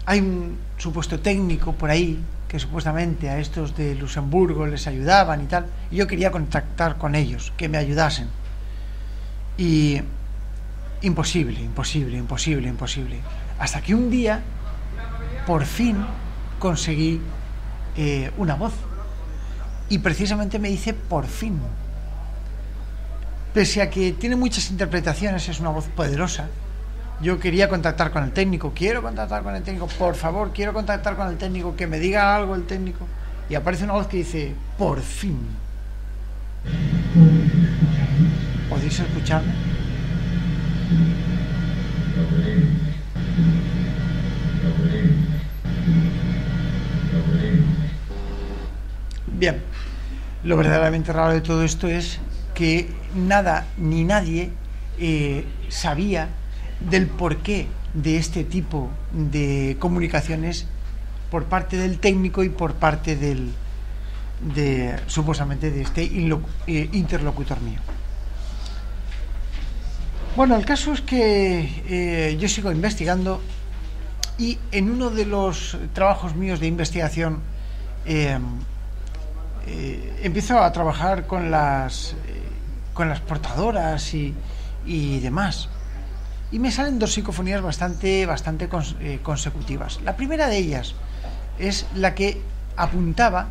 hay un supuesto técnico por ahí que supuestamente a estos de Luxemburgo les ayudaban y tal, y yo quería contactar con ellos, que me ayudasen. Y imposible. Hasta que un día, por fin, conseguí una voz. Y precisamente me dice por fin. Pese a que tiene muchas interpretaciones, es una voz poderosa. Yo quería contactar con el técnico. Quiero contactar con el técnico, por favor, quiero contactar con el técnico, que me diga algo el técnico. Y aparece una voz que dice, por fin. ¿Podéis escucharme? Bien, lo verdaderamente raro de todo esto es que nada ni nadie sabía del porqué de este tipo de comunicaciones por parte del técnico y por parte supuestamente de este interlocutor mío. Bueno, el caso es que yo sigo investigando y en uno de los trabajos míos de investigación empiezo a trabajar con las portadoras y demás. Y me salen dos psicofonías bastante consecutivas. La primera de ellas es la que apuntaba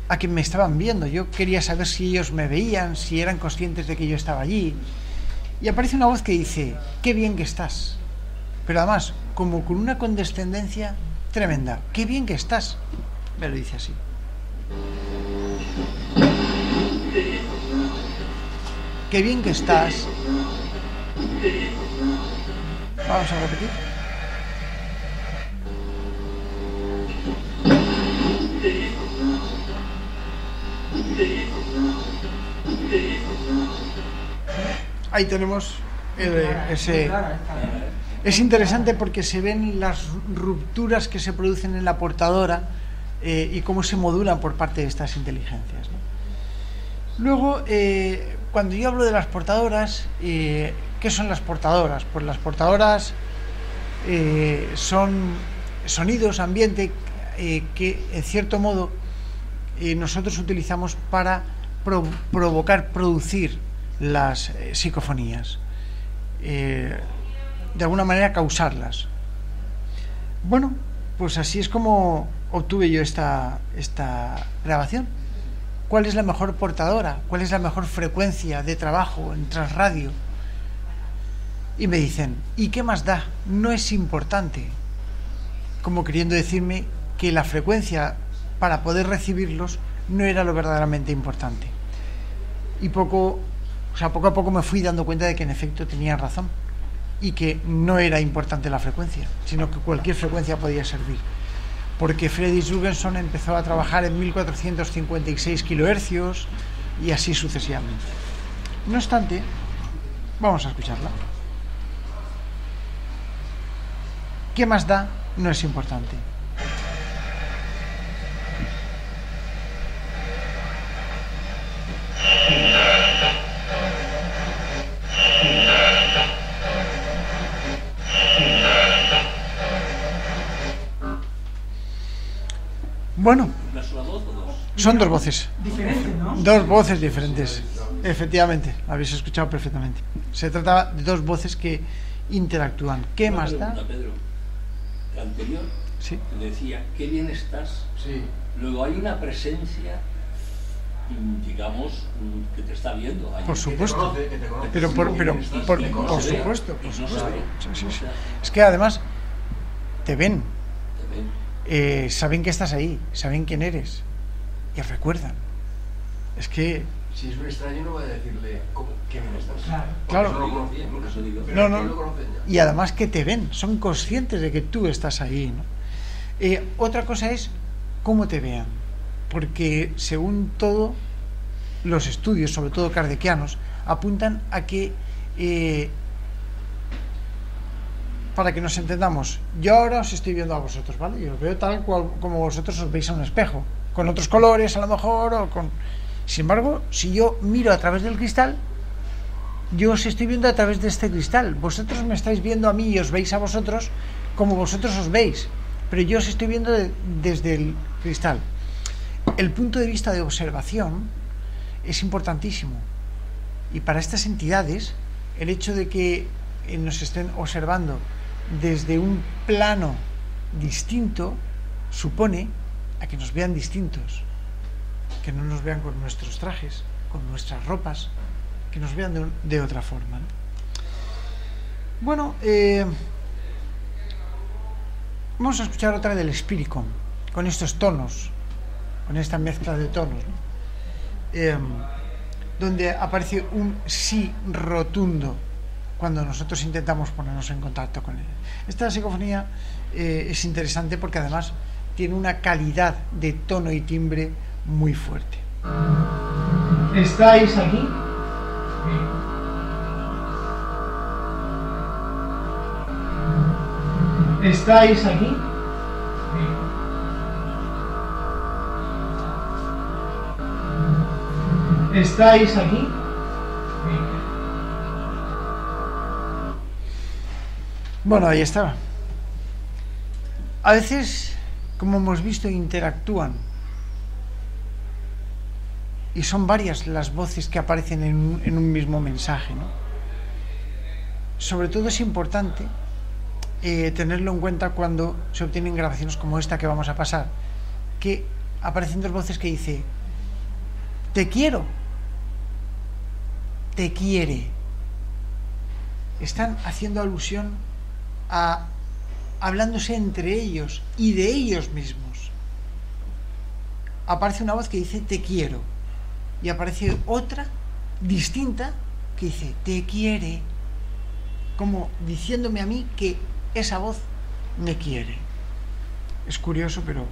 a que me estaban viendo. Yo quería saber si ellos me veían, si eran conscientes de que yo estaba allí. Y aparece una voz que dice: qué bien que estás. Pero además, como con una condescendencia tremenda. Qué bien que estás. Me lo dice así. Qué bien que estás. Vamos a repetir. Ahí tenemos ese. Es interesante porque se ven las rupturas que se producen en la portadora y cómo se modulan por parte de estas inteligencias, ¿no? Luego, cuando yo hablo de las portadoras, ¿qué son las portadoras? Pues las portadoras son sonidos, ambiente, que en cierto modo nosotros utilizamos para producir las psicofonías, de alguna manera causarlas. Bueno, pues así es como obtuve yo esta grabación. ¿Cuál es la mejor portadora? ¿Cuál es la mejor frecuencia de trabajo en Transradio? Y me dicen: ¿y qué más da? No es importante. Como queriendo decirme que la frecuencia para poder recibirlos no era lo verdaderamente importante. Y poco a poco me fui dando cuenta de que en efecto tenían razón y que no era importante la frecuencia, sino que cualquier frecuencia podía servir. Porque Freddy Jurgenson empezó a trabajar en 1456 kilohercios y así sucesivamente. No obstante, vamos a escucharla. ¿Qué más da? No es importante. Bueno, son dos voces. Diferentes, ¿no? Dos voces diferentes. Efectivamente, habéis escuchado perfectamente. Se trataba de dos voces que interactúan. ¿Qué más da? Pedro, la anterior Sí. decía: qué bien estás. Sí. Luego hay una presencia, digamos, que te está viendo. Hay Por que supuesto. Que te conoce. Pero por conoce. supuesto, por Y no supuesto. sabe. Sí, sí, sí. O sea, Es que además te ven, te ven. saben que estás ahí, saben quién eres y recuerdan. Es que Si es un extraño no voy a decirle qué bien estás. Claro. Porque no lo conocían, Por eso digo. pero No, aquí no. lo conocen ya. Y además que te ven, son conscientes de que tú estás ahí, ¿no? Otra cosa es cómo te vean, porque según todo, los estudios, sobre todo kardecianos, apuntan a que, para que nos entendamos, yo ahora os estoy viendo a vosotros, ¿vale? Yo os veo tal cual como vosotros os veis a un espejo, con otros colores a lo mejor, o con... Sin embargo, si yo miro a través del cristal, yo os estoy viendo a través de este cristal. Vosotros me estáis viendo a mí y os veis a vosotros como vosotros os veis, pero yo os estoy viendo desde el cristal. El punto de vista de observación es importantísimo. Y para estas entidades, el hecho de que nos estén observando desde un plano distinto supone a que nos vean distintos, que no nos vean con nuestros trajes, con nuestras ropas, que nos vean de otra forma, ¿no? Bueno, vamos a escuchar otra del Spiricon, con estos tonos, con esta mezcla de tonos, ¿no? Donde aparece un sí rotundo cuando nosotros intentamos ponernos en contacto con él. Esta psicofonía es interesante porque además tiene una calidad de tono y timbre muy fuerte. ¿Estáis aquí? ¿Estáis aquí? ¿Estáis aquí? Bueno, ahí estaba. A veces, como hemos visto, interactúan y son varias las voces que aparecen en un mismo mensaje, ¿no? Sobre todo es importante tenerlo en cuenta cuando se obtienen grabaciones como esta que vamos a pasar, que aparecen dos voces que dice: te quiero, te quiere. Están haciendo alusión a hablándose entre ellos y de ellos mismos. Aparece una voz que dice te quiero y aparece otra distinta que dice te quiere, como diciéndome a mí que esa voz me quiere. Es curioso, pero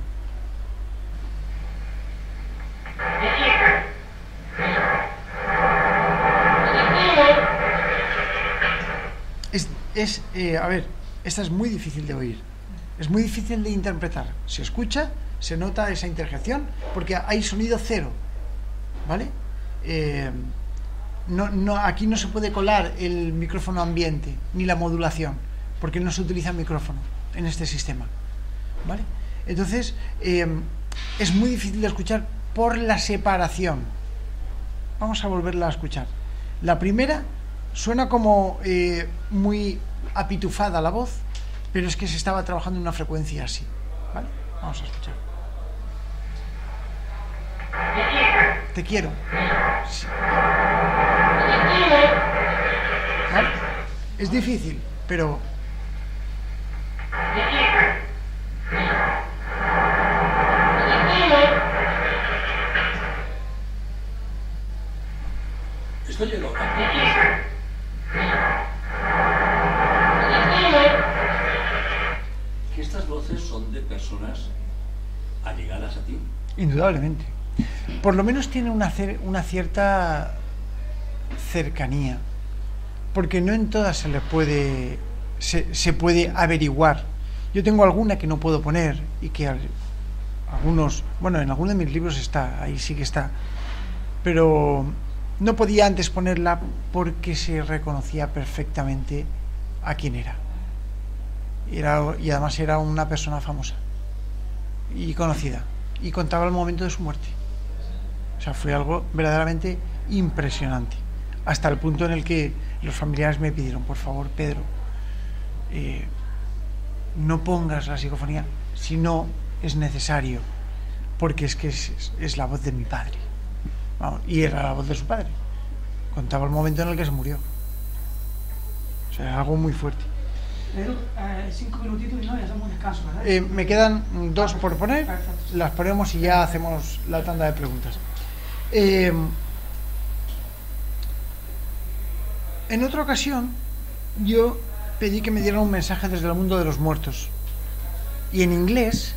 a ver, esta es muy difícil de oír, es muy difícil de interpretar. Se escucha, se nota esa interjección, porque hay sonido cero, ¿vale? Aquí no se puede colar el micrófono ambiente, ni la modulación, porque no se utiliza el micrófono en este sistema, ¿vale? Entonces, es muy difícil de escuchar por la separación. Vamos a volverla a escuchar. La primera suena como muy apitufada la voz, pero es que se estaba trabajando en una frecuencia así, ¿vale? Vamos a escuchar. Te quiero. Sí. ¿Vale? Es difícil, pero esto llegó. Que estas voces son de personas allegadas a ti. indudablemente. Por lo menos tiene una cierta cercanía, porque no en todas se puede averiguar. Yo tengo alguna que no puedo poner y que algunos, bueno, en algunos de mis libros está, ahí sí que está, pero no podía antes ponerla porque se reconocía perfectamente a quién era. Y además era una persona famosa y conocida, y contaba el momento de su muerte. O sea, fue algo verdaderamente impresionante, hasta el punto en el que los familiares me pidieron: por favor, Pedro, no pongas la psicofonía si no es necesario, porque es que es la voz de mi padre. Vamos, y era la voz de su padre. Contaba el momento en el que se murió. O sea, algo muy fuerte. Pedro, 5 minutitos y no, ya hacemos un descanso, ¿verdad? Me quedan 2 por poner. Perfecto. Las ponemos y ya hacemos la tanda de preguntas. En otra ocasión yo pedí que me dieran un mensaje desde el mundo de los muertos, y en inglés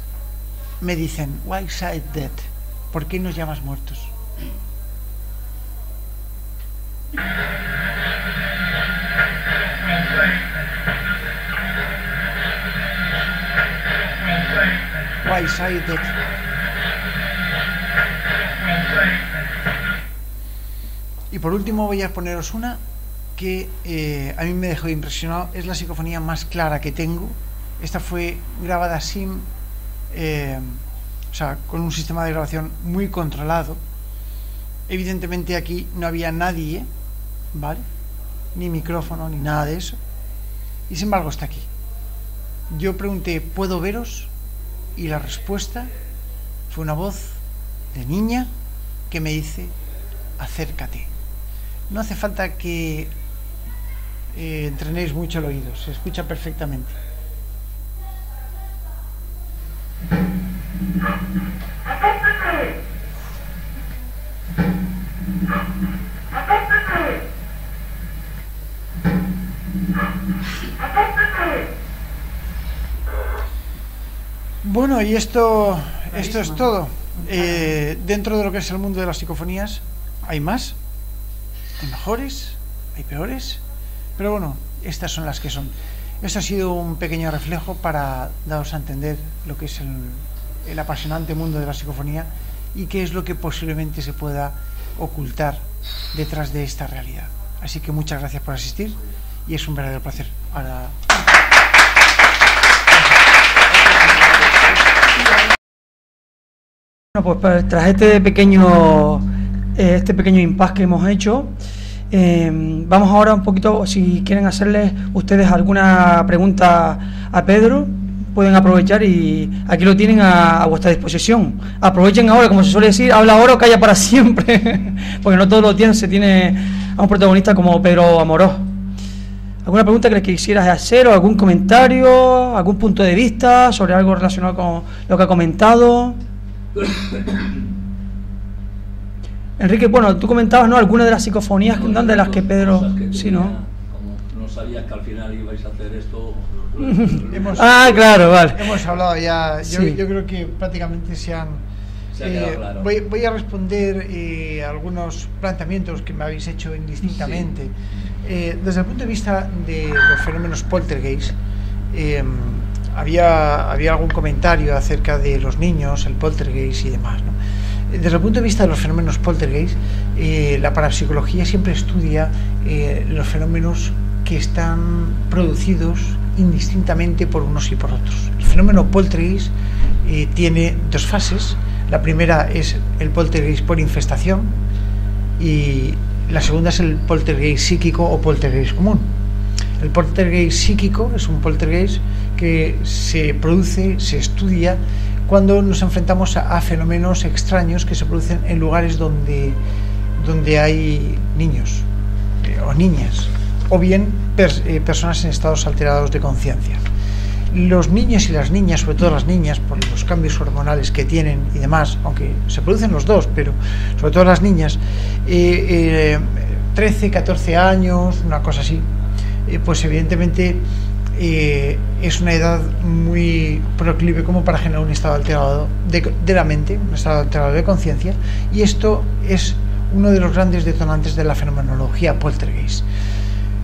me dicen: why side dead? ¿Por qué nos llamas muertos? Why side dead? Y por último voy a poneros una que a mí me dejó impresionado. Es la psicofonía más clara que tengo. Esta fue grabada sin, o sea, con un sistema de grabación muy controlado. Evidentemente aquí no había nadie, ¿vale? Ni micrófono, ni nada de eso. Y sin embargo está aquí. Yo pregunté: ¿puedo veros? Y la respuesta fue una voz de niña que me dice: acércate. No hace falta que entrenéis mucho el oído, se escucha perfectamente. Bueno, y esto es todo. Dentro de lo que es el mundo de las psicofonías hay más, hay mejores, hay peores, pero bueno, estas son las que son. Esto ha sido un pequeño reflejo para daros a entender lo que es el apasionante mundo de la psicofonía y qué es lo que posiblemente se pueda ocultar detrás de esta realidad. Así que muchas gracias por asistir y es un verdadero placer. Ahora... Bueno, pues tras este pequeño este pequeño impasse que hemos hecho. Vamos ahora un poquito, si quieren hacerles ustedes alguna pregunta a Pedro, pueden aprovechar y aquí lo tienen a vuestra disposición. Aprovechen ahora, como se suele decir, habla ahora o calla para siempre, porque no todos los días se tiene a un protagonista como Pedro Amorós. ¿Alguna pregunta que les quisieras hacer o algún comentario, algún punto de vista sobre algo relacionado con lo que ha comentado? Enrique, bueno, tú comentabas, ¿no?, algunas de las psicofonías de las que Pedro... Sí, ¿no? Como no sabías que al final ibais a hacer esto... Claro, vale. Hemos hablado ya, Sí. yo creo que prácticamente se ha quedado claro. Voy a responder algunos planteamientos que me habéis hecho indistintamente. Sí. Desde el punto de vista de los fenómenos poltergeist, había algún comentario acerca de los niños, el poltergeist y demás, ¿no? Desde el punto de vista de los fenómenos poltergeist, la parapsicología siempre estudia los fenómenos que están producidos indistintamente por unos y por otros. El fenómeno poltergeist tiene dos fases. La primera es el poltergeist por infestación y la segunda es el poltergeist psíquico o poltergeist común. El poltergeist psíquico es un poltergeist que se produce, se estudia cuando nos enfrentamos a fenómenos extraños que se producen en lugares donde hay niños o niñas, o bien personas en estados alterados de conciencia. Los niños y las niñas, sobre todo las niñas, por los cambios hormonales que tienen y demás, aunque se producen los dos, pero sobre todo las niñas, 13, 14 años, una cosa así, pues evidentemente es una edad muy proclive como para generar un estado alterado de la mente, un estado alterado de conciencia, y esto es uno de los grandes detonantes de la fenomenología poltergeist.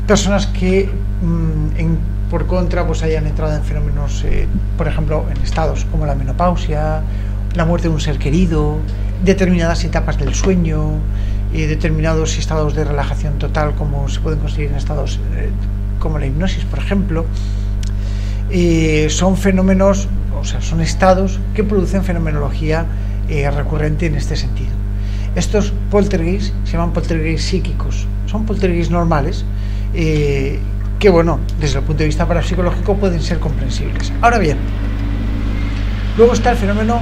Personas que por contra pues hayan entrado en fenómenos, por ejemplo, en estados como la menopausia, la muerte de un ser querido, determinadas etapas del sueño, determinados estados de relajación total como se pueden conseguir en estados como la hipnosis, por ejemplo, son fenómenos, o sea, son estados que producen fenomenología recurrente en este sentido. Estos poltergeist se llaman poltergeist psíquicos, son poltergeist normales, que bueno, desde el punto de vista parapsicológico pueden ser comprensibles. Ahora bien, luego está el fenómeno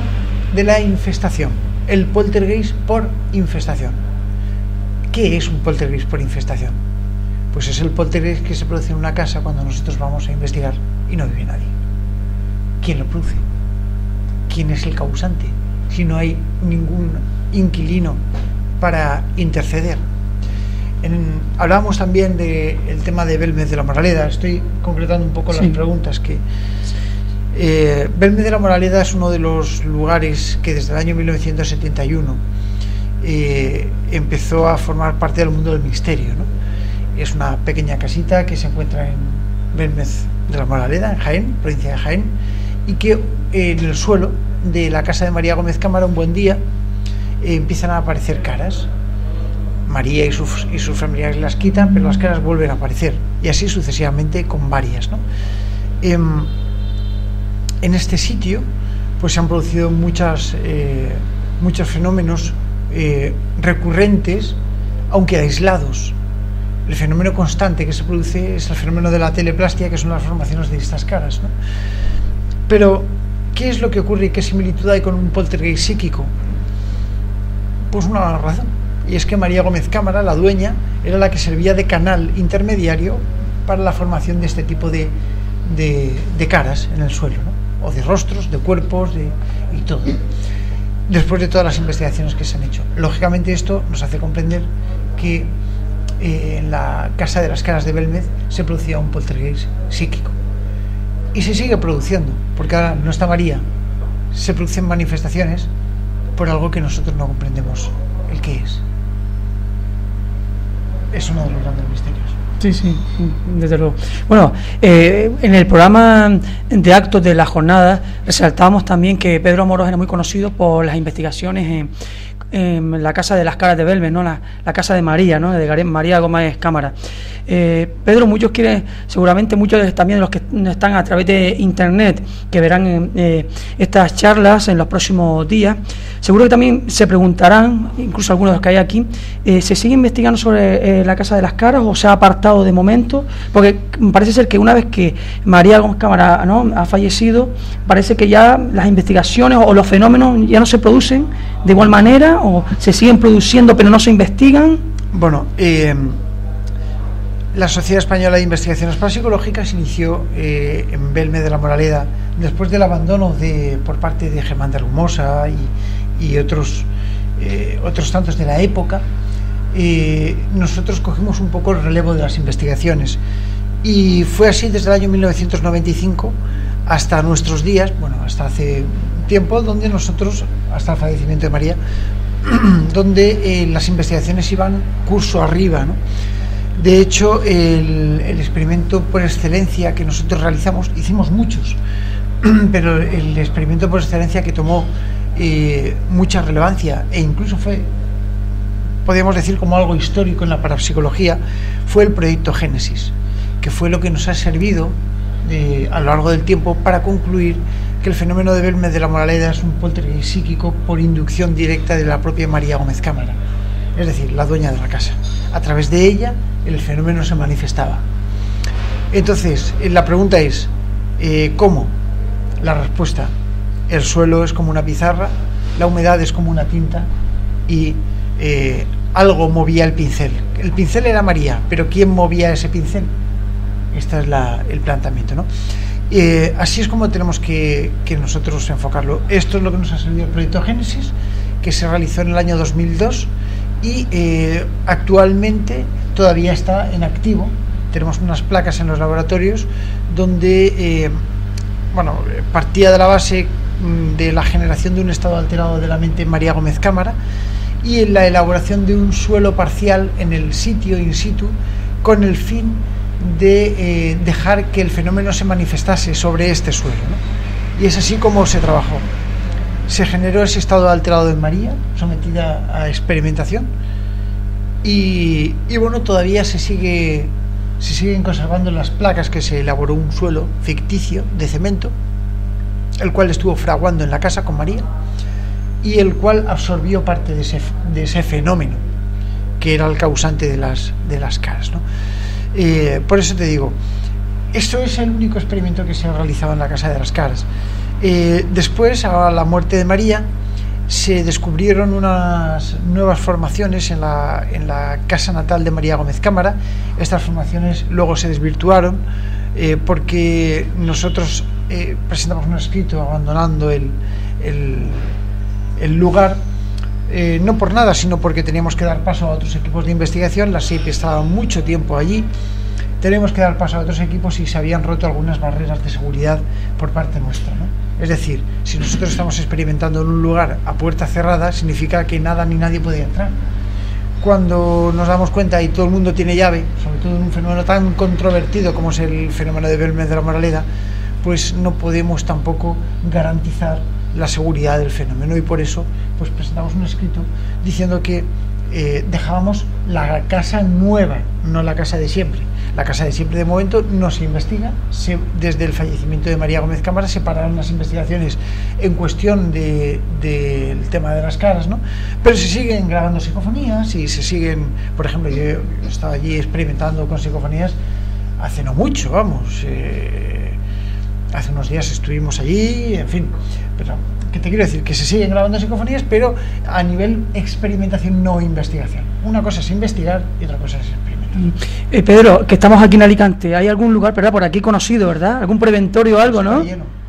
de la infestación, el poltergeist por infestación. ¿Qué es un poltergeist por infestación? Pues es el poltergeist que se produce en una casa cuando nosotros vamos a investigar y no vive nadie. ¿Quién lo produce? ¿Quién es el causante? Si no hay ningún inquilino para interceder. Hablábamos también del tema de Belmez de la Moraleda. Estoy concretando un poco las preguntas que... Belmez de la Moraleda es uno de los lugares que desde el año 1971 empezó a formar parte del mundo del misterio, ¿no? Es una pequeña casita que se encuentra en Belmez de la Moraleda, en Jaén, provincia de Jaén, y que en el suelo de la casa de María Gómez Cámara un buen día empiezan a aparecer caras. María y sus familiares las quitan, pero las caras vuelven a aparecer, y así sucesivamente con varias, ¿no? En este sitio pues se han producido muchos fenómenos recurrentes, aunque aislados. El fenómeno constante que se produce es el fenómeno de la teleplastia, que son las formaciones de estas caras, ¿no? Pero, ¿qué es lo que ocurre y qué similitud hay con un poltergeist psíquico? Pues una razón, y es que María Gómez Cámara, la dueña, era la que servía de canal intermediario para la formación de este tipo de caras en el suelo, ¿no? O de rostros, de cuerpos, y todo. Después de todas las investigaciones que se han hecho. Lógicamente esto nos hace comprender que en la Casa de las Caras de Belmez se producía un poltergeist psíquico. Y se sigue produciendo, porque ahora no está María. Se producen manifestaciones por algo que nosotros no comprendemos el qué es. Es uno de los grandes misterios. Sí, sí, desde luego. Bueno, en el programa de actos de la jornada resaltábamos también que Pedro Amorós era muy conocido por las investigaciones en la Casa de las Caras de Belmez, ¿no? La casa de María, ¿no? De María Gómez Cámara. Pedro, seguramente muchos también de los que están a través de internet, que verán estas charlas en los próximos días, seguro que también se preguntarán, incluso algunos de los que hay aquí, ¿se sigue investigando sobre la Casa de las Caras o se ha apartado de momento? Porque parece ser que una vez que María Gómez Cámara, ¿no?, ha fallecido, parece que ya las investigaciones o los fenómenos ya no se producen de igual manera, o se siguen produciendo pero no se investigan. Bueno, la Sociedad Española de Investigaciones Parapsicológicas inició en Belme de la Moraleda, después del abandono por parte de Germán de Argumosa y otros tantos de la época. Nosotros cogimos un poco el relevo de las investigaciones, y fue así desde el año 1995 hasta nuestros días, bueno, hasta hace tiempo, donde nosotros, hasta el fallecimiento de María, donde las investigaciones iban curso arriba, ¿no? De hecho, el experimento por excelencia que nosotros realizamos, hicimos muchos, pero el experimento por excelencia que tomó mucha relevancia e incluso fue, podríamos decir, como algo histórico en la parapsicología, fue el proyecto Génesis, que fue lo que nos ha servido a lo largo del tiempo para concluir que el fenómeno de Belme de la Moraleda es un poltergeist psíquico por inducción directa de la propia María Gómez Cámara, es decir, la dueña de la casa. A través de ella el fenómeno se manifestaba. Entonces, la pregunta es, ¿cómo? La respuesta: el suelo es como una pizarra, la humedad es como una tinta y algo movía el pincel. El pincel era María, pero ¿quién movía ese pincel? Este es el planteamiento, ¿no? Así es como tenemos que nosotros enfocarlo. Esto es lo que nos ha servido el proyecto Génesis, que se realizó en el año 2002 y actualmente todavía está en activo. Tenemos unas placas en los laboratorios donde partía de la base de la generación de un estado alterado de la mente en María Gómez Cámara y en la elaboración de un suelo parcial en el sitio in situ, con el fin de dejar que el fenómeno se manifestase sobre este suelo, ¿no? Y es así como se trabajó. Se generó ese estado alterado de María, sometida a experimentación, y bueno, todavía se siguen conservando las placas que se elaboró un suelo ficticio de cemento, el cual estuvo fraguando en la casa con María y el cual absorbió parte de ese fenómeno que era el causante de las caras, ¿no? Por eso te digo, esto es el único experimento que se ha realizado en la Casa de las Caras. Después, a la muerte de María, se descubrieron unas nuevas formaciones en la casa natal de María Gómez Cámara. Estas formaciones luego se desvirtuaron porque nosotros presentamos un escrito abandonando el lugar, no por nada, sino porque teníamos que dar paso a otros equipos de investigación. La SEIP estaba mucho tiempo allí, teníamos que dar paso a otros equipos y se habían roto algunas barreras de seguridad por parte nuestra, ¿no? Es decir, si nosotros estamos experimentando en un lugar a puerta cerrada, significa que nada ni nadie puede entrar. Cuando nos damos cuenta y todo el mundo tiene llave, sobre todo en un fenómeno tan controvertido como es el fenómeno de Belme de la Moraleda, pues no podemos tampoco garantizar la seguridad del fenómeno, y por eso pues presentamos un escrito diciendo que dejábamos la casa nueva, no la casa de siempre. La casa de siempre, de momento, no se investiga. Desde el fallecimiento de María Gómez Cámara se pararon las investigaciones en cuestión del tema de las caras, ¿no? Pero se siguen grabando psicofonías y se siguen, por ejemplo, yo estaba allí experimentando con psicofonías hace no mucho, vamos, hace unos días estuvimos allí, en fin, pero ¿qué te quiero decir? Que se siguen grabando psicofonías, pero a nivel experimentación, no investigación. Una cosa es investigar y otra cosa es experimentar. Pedro, que estamos aquí en Alicante, ¿hay algún lugar, verdad, por aquí conocido, verdad? ¿Algún preventorio o algo, no?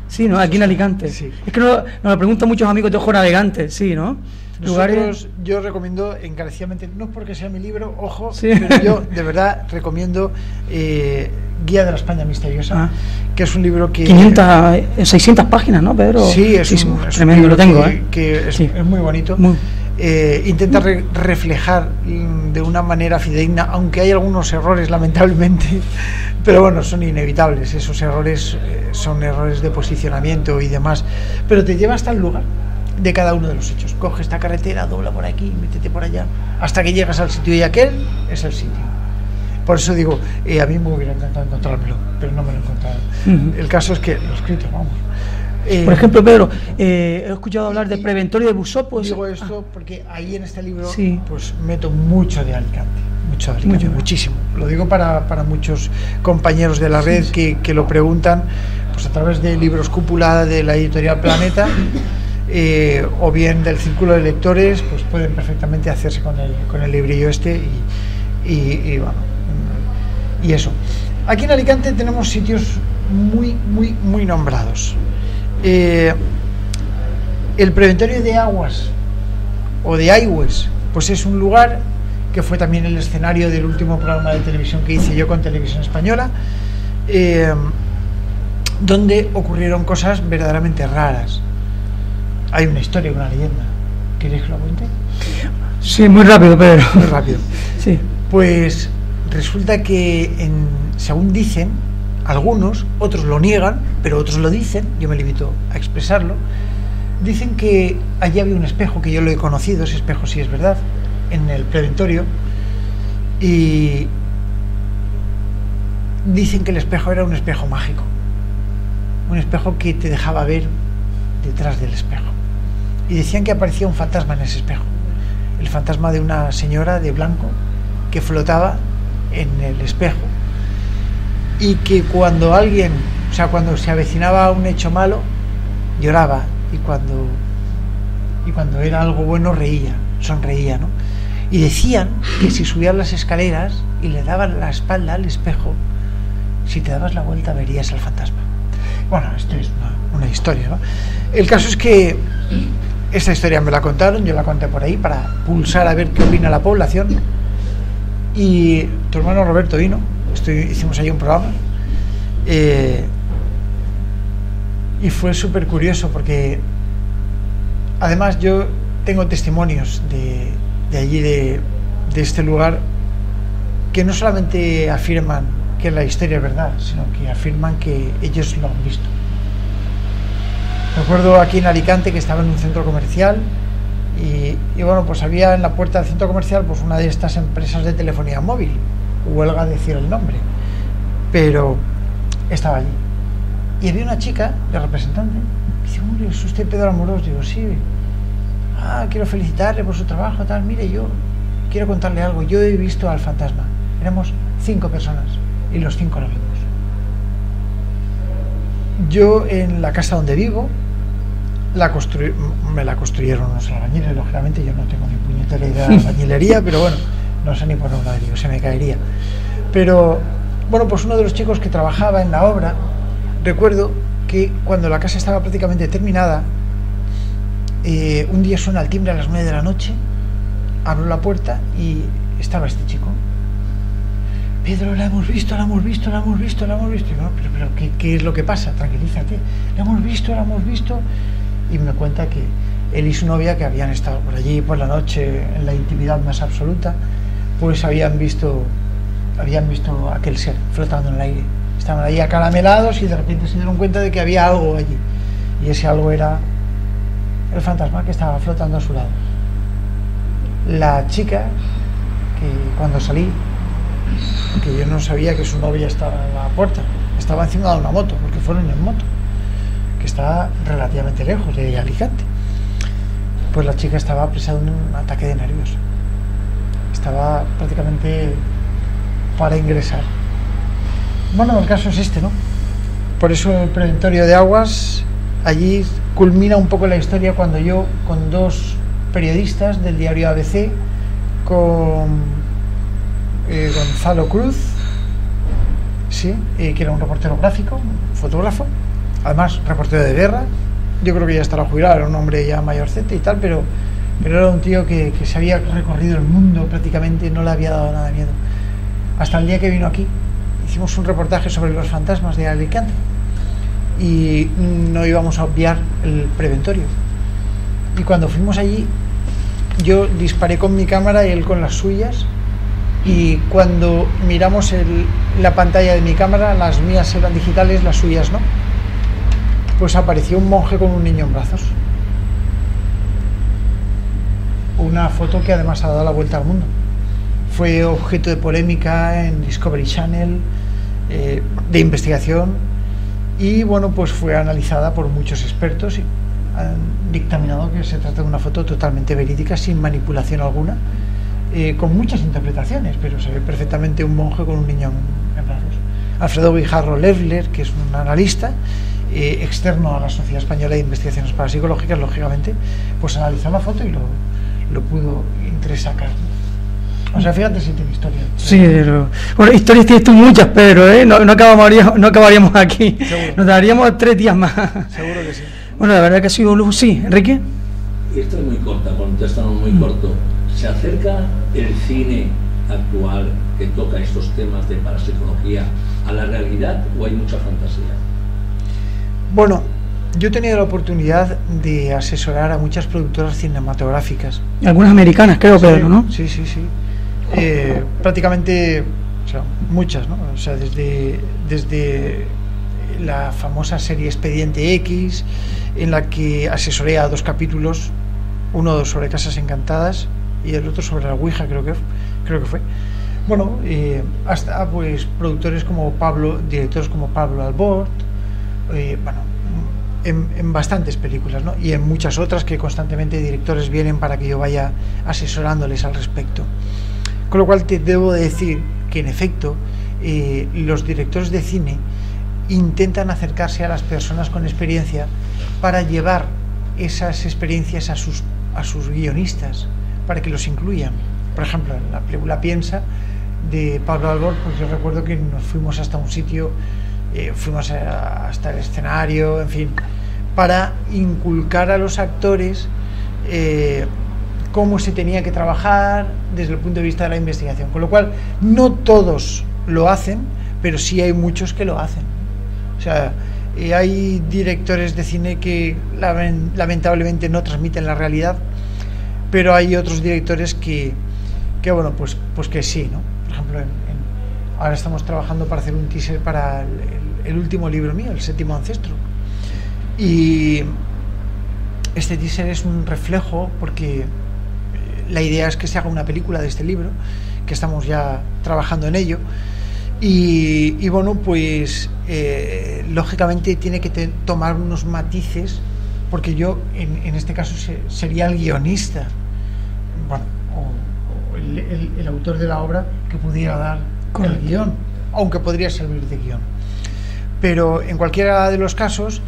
Sí, ¿no? Aquí en Alicante. Sí. Es que nos lo preguntan muchos amigos de Ojo Navegante, sí, ¿no? Nosotros, yo recomiendo encarecidamente, no porque sea mi libro, ojo, sí, pero yo de verdad recomiendo Guía de la España Misteriosa, que es un libro que... 600 páginas, ¿no, Pedro? Sí, es tremendo, un libro lo tengo, que sí, es muy bonito. Intenta reflejar de una manera fidedigna, aunque hay algunos errores, lamentablemente, pero bueno, son inevitables. Esos errores son errores de posicionamiento y demás, pero te lleva hasta el lugar de cada uno de los hechos. Coge esta carretera, dobla por aquí, métete por allá, hasta que llegas al sitio, y aquel es el sitio. Por eso digo, a mí me hubiera encantado encontrármelo, pero no me lo he encontrado. El caso es que lo he escrito, vamos. Por ejemplo, Pedro, he escuchado hablar del preventorio de Busó, pues... Digo esto porque ahí en este libro sí, pues meto mucho de Alicante, muchísimo. Lo digo para muchos compañeros de la red que lo preguntan, pues a través de Libros Cúpula de la editorial Planeta, o bien del Círculo de Lectores, pues pueden perfectamente hacerse con el librillo este y bueno, y eso. Aquí en Alicante tenemos sitios muy nombrados. El Preventorio de Aguas o de Aigües, pues es un lugar que fue también el escenario del último programa de televisión que hice yo con Televisión Española, donde ocurrieron cosas verdaderamente raras. Hay una historia, una leyenda. ¿Queréis que lo cuente? Sí, muy rápido, Pedro. Muy rápido. Sí. Pues resulta que, según dicen algunos, otros lo niegan, pero otros lo dicen, yo me limito a expresarlo, dicen que allí había un espejo, que yo lo he conocido, ese espejo sí es verdad, en el Preventorio, y dicen que el espejo era un espejo mágico, un espejo que te dejaba ver detrás del espejo, y decían que aparecía un fantasma en ese espejo, el fantasma de una señora de blanco que flotaba en el espejo, y que cuando alguien, o sea, cuando se avecinaba un hecho malo, lloraba, y cuando era algo bueno reía, sonreía, ¿no? Y decían que si subías las escaleras y le dabas la espalda al espejo, si te dabas la vuelta verías al fantasma. Bueno, esto es una historia, ¿no? El caso es que esta historia me la contaron, yo la conté por ahí para pulsar a ver qué opina la población, y tu hermano Roberto vino, hicimos ahí un programa, y fue súper curioso porque además yo tengo testimonios de allí, de este lugar, que no solamente afirman que la historia es verdad, sino que afirman que ellos lo han visto. Recuerdo aquí en Alicante que estaba en un centro comercial y bueno, pues había en la puerta del centro comercial pues una de estas empresas de telefonía móvil, huelga decir el nombre, pero estaba allí. Y había una chica de representante, dice, hombre, ¿es usted Pedro Amorós? Digo, sí. Quiero felicitarle por su trabajo, tal. Mire, yo quiero contarle algo. Yo he visto al fantasma. Éramos 5 personas y los 5 lo vimos. Yo en la casa donde vivo me la construyeron unos albañiles, lógicamente yo no tengo ni puñetera idea de albañilería, pero bueno, no sé ni por dónde digo, se me caería. Pero bueno, pues uno de los chicos que trabajaba en la obra, recuerdo que cuando la casa estaba prácticamente terminada, un día suena el timbre a las 9 de la noche, abro la puerta y estaba este chico. Pedro, la hemos visto. Y digo, pero ¿qué es lo que pasa? Tranquilízate. La hemos visto. Y me cuenta que él y su novia, que habían estado por allí por la noche en la intimidad más absoluta, pues habían visto aquel ser flotando en el aire. Estaban ahí acaramelados y de repente se dieron cuenta de que había algo allí. Y ese algo era el fantasma que estaba flotando a su lado. La chica, que cuando salí, que yo no sabía que su novia estaba en la puerta, estaba encima de una moto, porque fueron en moto, que está relativamente lejos de Alicante. Pues la chica estaba presa de un ataque de nervios, estaba prácticamente para ingresar. Bueno, el caso es este, ¿no? Por eso el Preventorio de Aguas, allí culmina un poco la historia cuando yo, con 2 periodistas del diario ABC, con Gonzalo Cruz, sí, que era un reportero gráfico, un fotógrafo, además reportero de guerra, yo creo que ya estará jubilado, era un hombre ya mayorcete y tal, pero era un tío que se había recorrido el mundo prácticamente, no le había dado nada de miedo, hasta el día que vino aquí. Hicimos un reportaje sobre los fantasmas de Alicante y no íbamos a obviar el Preventorio, y cuando fuimos allí yo disparé con mi cámara y él con las suyas, y cuando miramos la pantalla de mi cámara, las mías eran digitales, las suyas no, pues apareció un monje con un niño en brazos, una foto que además ha dado la vuelta al mundo. fue objeto de polémica en Discovery Channel, de investigación, y bueno, pues fue analizada por muchos expertos y han dictaminado que se trata de una foto totalmente verídica, sin manipulación alguna, con muchas interpretaciones, pero se ve perfectamente un monje con un niño en brazos. Alfredo Guijarro Leffler, que es un analista externo a la Sociedad Española de Investigaciones Parapsicológicas, lógicamente, pues analizó la foto y lo pudo entresacar. O sea, fíjate si tiene historia. Sí, pero, bueno, historias tienes tú muchas, Pedro, ¿eh? No acabaríamos aquí. Seguro. Nos daríamos 3 días más. Seguro que sí. Bueno, la verdad que ha sido un lujo. Sí, Enrique. Esta es muy corta, contestamos muy corto. ¿Se acerca el cine actual que toca estos temas de parapsicología a la realidad o hay mucha fantasía? Bueno, yo he tenido la oportunidad de asesorar a muchas productoras cinematográficas. Algunas americanas, creo, Pedro, ¿no? Sí. Prácticamente, o sea, muchas, ¿no? O sea, desde la famosa serie Expediente X, en la que asesoré a 2 capítulos, uno sobre Casas Encantadas y el otro sobre la Ouija, creo que fue. Bueno, hasta pues productores como directores como Pablo Albort, bueno, en bastantes películas, ¿no? Y en muchas otras que constantemente directores vienen para que yo vaya asesorándoles al respecto. Con lo cual te debo decir que en efecto los directores de cine intentan acercarse a las personas con experiencia para llevar esas experiencias a sus guionistas, para que los incluyan. Por ejemplo, en la película Piensa de Pablo Albort, pues yo recuerdo que nos fuimos hasta un sitio, fuimos hasta el escenario, en fin, para inculcar a los actores cómo se tenía que trabajar desde el punto de vista de la investigación. Con lo cual, no todos lo hacen, pero sí hay muchos que lo hacen. O sea, hay directores de cine que lamentablemente no transmiten la realidad, pero hay otros directores que bueno, pues que sí, ¿no? Por ejemplo, ahora estamos trabajando para hacer un teaser para el último libro mío, El Séptimo Ancestro. Y este teaser es un reflejo, porque la idea es que se haga una película de este libro, que estamos ya trabajando en ello. Y bueno, pues lógicamente tiene que tomar unos matices, porque yo en este caso sería el guionista, bueno, o el autor de la obra que pudiera dar el guión, aunque podría servir de guión. Pero en cualquiera de los casos,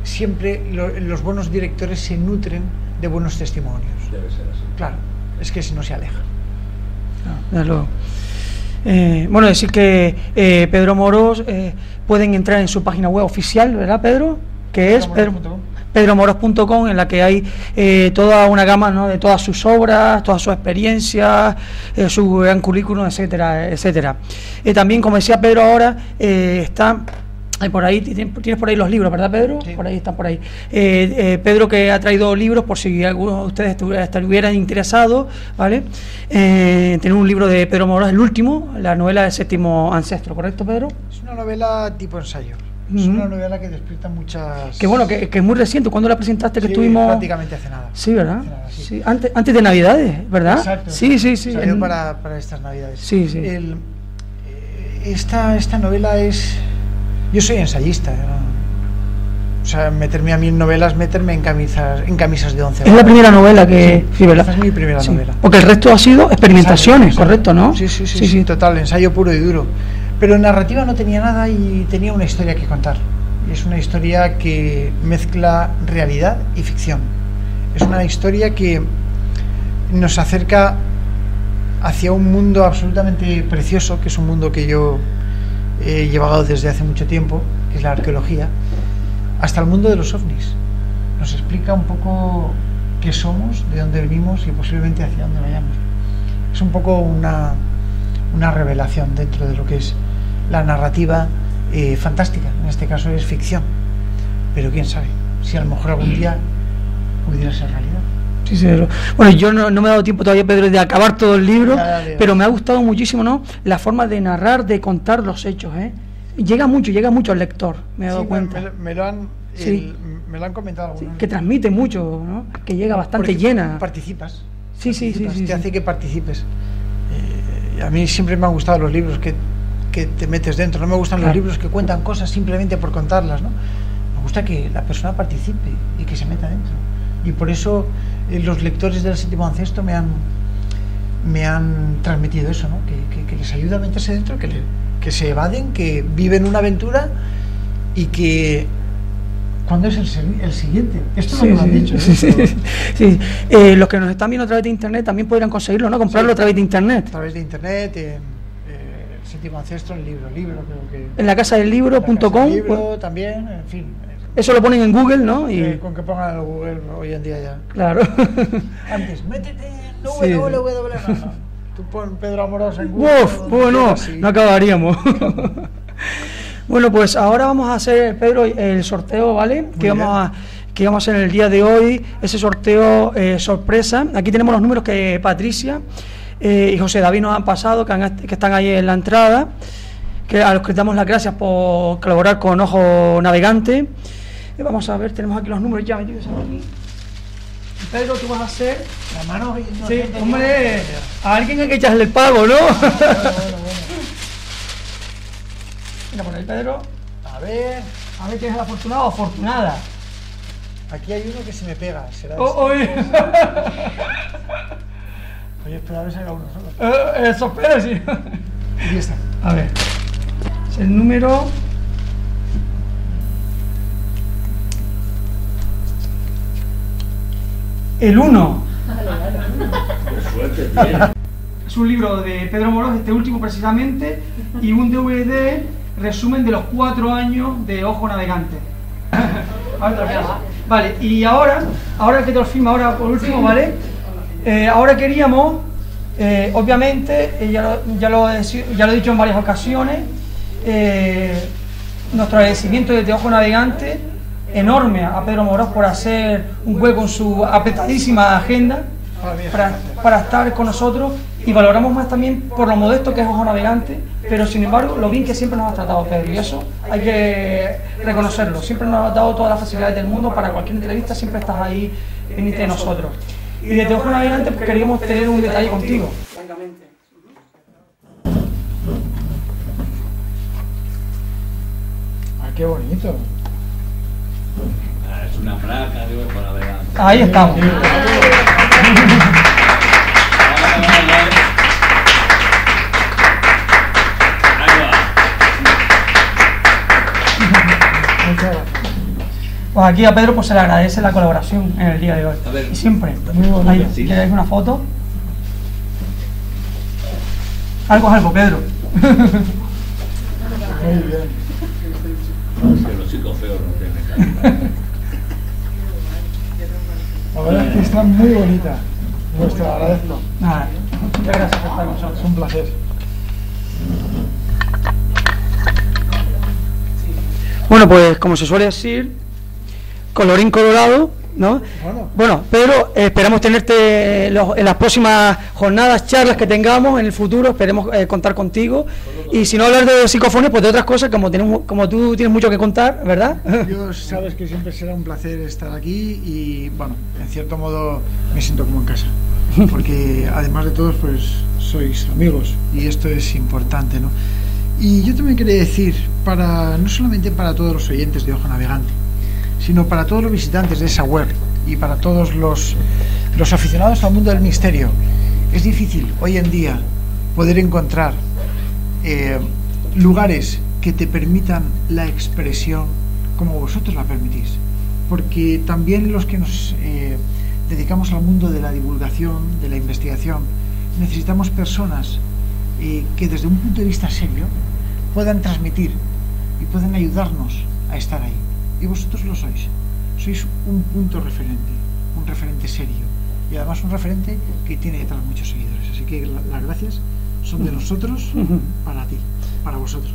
siempre los buenos directores se nutren de buenos testimonios. Debe ser así. Claro, es que si no se aleja. Claro. Bueno, decir que Pedro Moros pueden entrar en su página web oficial, ¿verdad, Pedro? Que es pedromoros.com, en la que hay toda una gama, ¿no?, de todas sus obras, todas sus experiencias, su gran currículum, etcétera, etcétera. También, como decía Pedro ahora, está por ahí, tienes por ahí los libros, ¿verdad, Pedro? Sí. Por ahí están, por ahí. Pedro, que ha traído libros por si algunos de ustedes estuvieran interesados, ¿vale? Tener un libro de Pedro Moros, el último, la novela del Séptimo Ancestro, ¿correcto, Pedro? Es una novela tipo ensayo. Es una novela que despierta muchas... Que bueno, que es muy reciente. ¿Cuándo la presentaste? Que estuvimos... prácticamente hace nada. Sí, ¿verdad? Hace nada, sí. Sí. Antes de Navidades, ¿verdad? Exacto. Sí. Salió para estas Navidades. Sí. Esta novela es... Yo soy ensayista, ¿no? O sea, meterme a mí en novelas, meterme en camisas de 11. Es la primera novela que... Sí, ¿verdad? Esta es mi primera novela. Porque el resto ha sido experimentaciones, Exacto. ¿correcto, no? Sí, total, ensayo puro y duro. Pero en narrativa no tenía nada y tenía una historia que contar. Y es una historia que mezcla realidad y ficción. Es una historia que nos acerca hacia un mundo absolutamente precioso, que es un mundo que yo he llevado desde hace mucho tiempo, que es la arqueología, hasta el mundo de los ovnis. Nos explica un poco qué somos, de dónde venimos y posiblemente hacia dónde vayamos. Es un poco una revelación dentro de lo que es la narrativa fantástica. En este caso es ficción, pero quién sabe si a lo mejor algún día pudiera ser realidad. Sí. Bueno, yo no me he dado tiempo todavía, Pedro, de acabar todo el libro, pero me ha gustado muchísimo, ¿no?, la forma de narrar, de contar los hechos, llega mucho al lector, me he dado cuenta. Me lo han comentado algunos. Que transmite mucho, ¿no?, que llega bastante llena. Participas. Sí. Te hace que participes. a mí siempre me han gustado los libros que te metes dentro. No me gustan los libros que cuentan cosas simplemente por contarlas, ¿no? Me gusta que la persona participe y que se meta dentro. Y por eso los lectores del Séptimo Ancestro me han transmitido eso, ¿no? Que les ayuda a meterse dentro, que se evaden, que viven una aventura y que... ¿Cuándo es el siguiente? Esto no me lo han dicho. Sí. Los que nos están viendo a través de internet también podrán conseguirlo, ¿no? Comprarlo a través de internet. A través de internet, el Séptimo Ancestro, el libro creo que... En la casa del libro.com. Libro también, en fin. Eso lo ponen en Google, ¿no? Y... con que pongan el Google hoy en día ya. Claro. Antes, métete en www. No. Tú pon Pedro Amorós en Google. Bueno, no acabaríamos. Bueno, pues ahora vamos a hacer, Pedro, el sorteo, ¿vale? Que vamos a hacer el día de hoy, ese sorteo sorpresa. Aquí tenemos los números que Patricia y José David nos han pasado, que están ahí en la entrada, a los que damos las gracias por colaborar con Ojo Navegante. Vamos a ver, tenemos aquí los números ya metidos aquí. Pedro, tú vas a hacer... La mano... Sí, hombre, a alguien hay que echarle el pago, ¿no? Bueno. Mira por ahí, Pedro. A ver quién es el afortunado o afortunada. Aquí hay uno que se me pega. ¿Será Oye, espera, a ver si hay uno solo. eso, espera, sí. Aquí está. A ver. Es el número... El 1. Qué suerte tiene. Es un libro de Pedro Amorós, este último precisamente, y un DVD resumen de los 4 años de Ojo Navegante. Vale, y ahora que te lo firmo ahora por último, ¿vale? Ahora queríamos, obviamente, ya lo he dicho en varias ocasiones, nuestro agradecimiento desde Ojo Navegante enorme a Pedro Amorós por hacer un hueco en su apretadísima agenda para estar con nosotros, y valoramos más también por lo modesto que es Ojo Navegante, pero sin embargo lo bien que siempre nos ha tratado Pedro, y eso hay que reconocerlo. Siempre nos ha dado todas las facilidades del mundo para cualquier entrevista, siempre estás ahí pendiente de nosotros, y desde Ojo Navegante pues queríamos tener un detalle contigo. Qué bonito. Es una placa de Ojo Navegante. Ahí estamos. Pues aquí a Pedro pues se le agradece la colaboración en el día de hoy. A ver, y siempre. Muy sí. ¿Quieres una foto? Algo es algo, Pedro. Muy bien. Es que los chicos feos no tienen calidad. La verdad es que está muy bonita. Pues te lo agradezco. Nada, muchas gracias por estar con nosotros. Es un placer. Bueno, pues como se suele decir, colorín colorado, ¿no? Bueno, Pedro, esperamos tenerte en las próximas jornadas, charlas que tengamos en el futuro, esperemos contar contigo. Y si no hablar de psicofonía, pues de otras cosas, como tú tienes mucho que contar, ¿verdad? Yo sabes que siempre será un placer estar aquí y, bueno, en cierto modo me siento como en casa. Porque además de todos, pues sois amigos y esto es importante, ¿no? Y yo también quería decir, no solamente para todos los oyentes de Ojo Navegante, sino para todos los visitantes de esa web y para todos los aficionados al mundo del misterio, es difícil hoy en día poder encontrar lugares que te permitan la expresión como vosotros la permitís, porque también los que nos dedicamos al mundo de la divulgación, de la investigación, necesitamos personas que desde un punto de vista serio puedan transmitir y puedan ayudarnos a estar ahí, y vosotros lo sois un punto referente, un referente serio, y además un referente que tiene detrás muchos seguidores, así que las gracias son de nosotros para ti, para vosotros.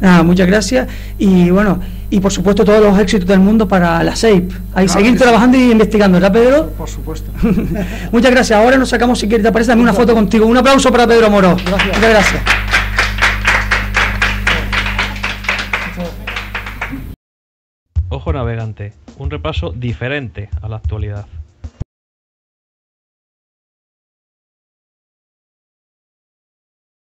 Nada, muchas gracias, y bueno, y por supuesto todos los éxitos del mundo para la SEIP, ahí seguir trabajando y investigando, ¿verdad, Pedro? Por supuesto. Muchas gracias. Ahora nos sacamos, si quieres, te aparece también una foto contigo. Un aplauso para Pedro Amorós. Gracias. Muchas gracias. Ojo Navegante, un repaso diferente a la actualidad.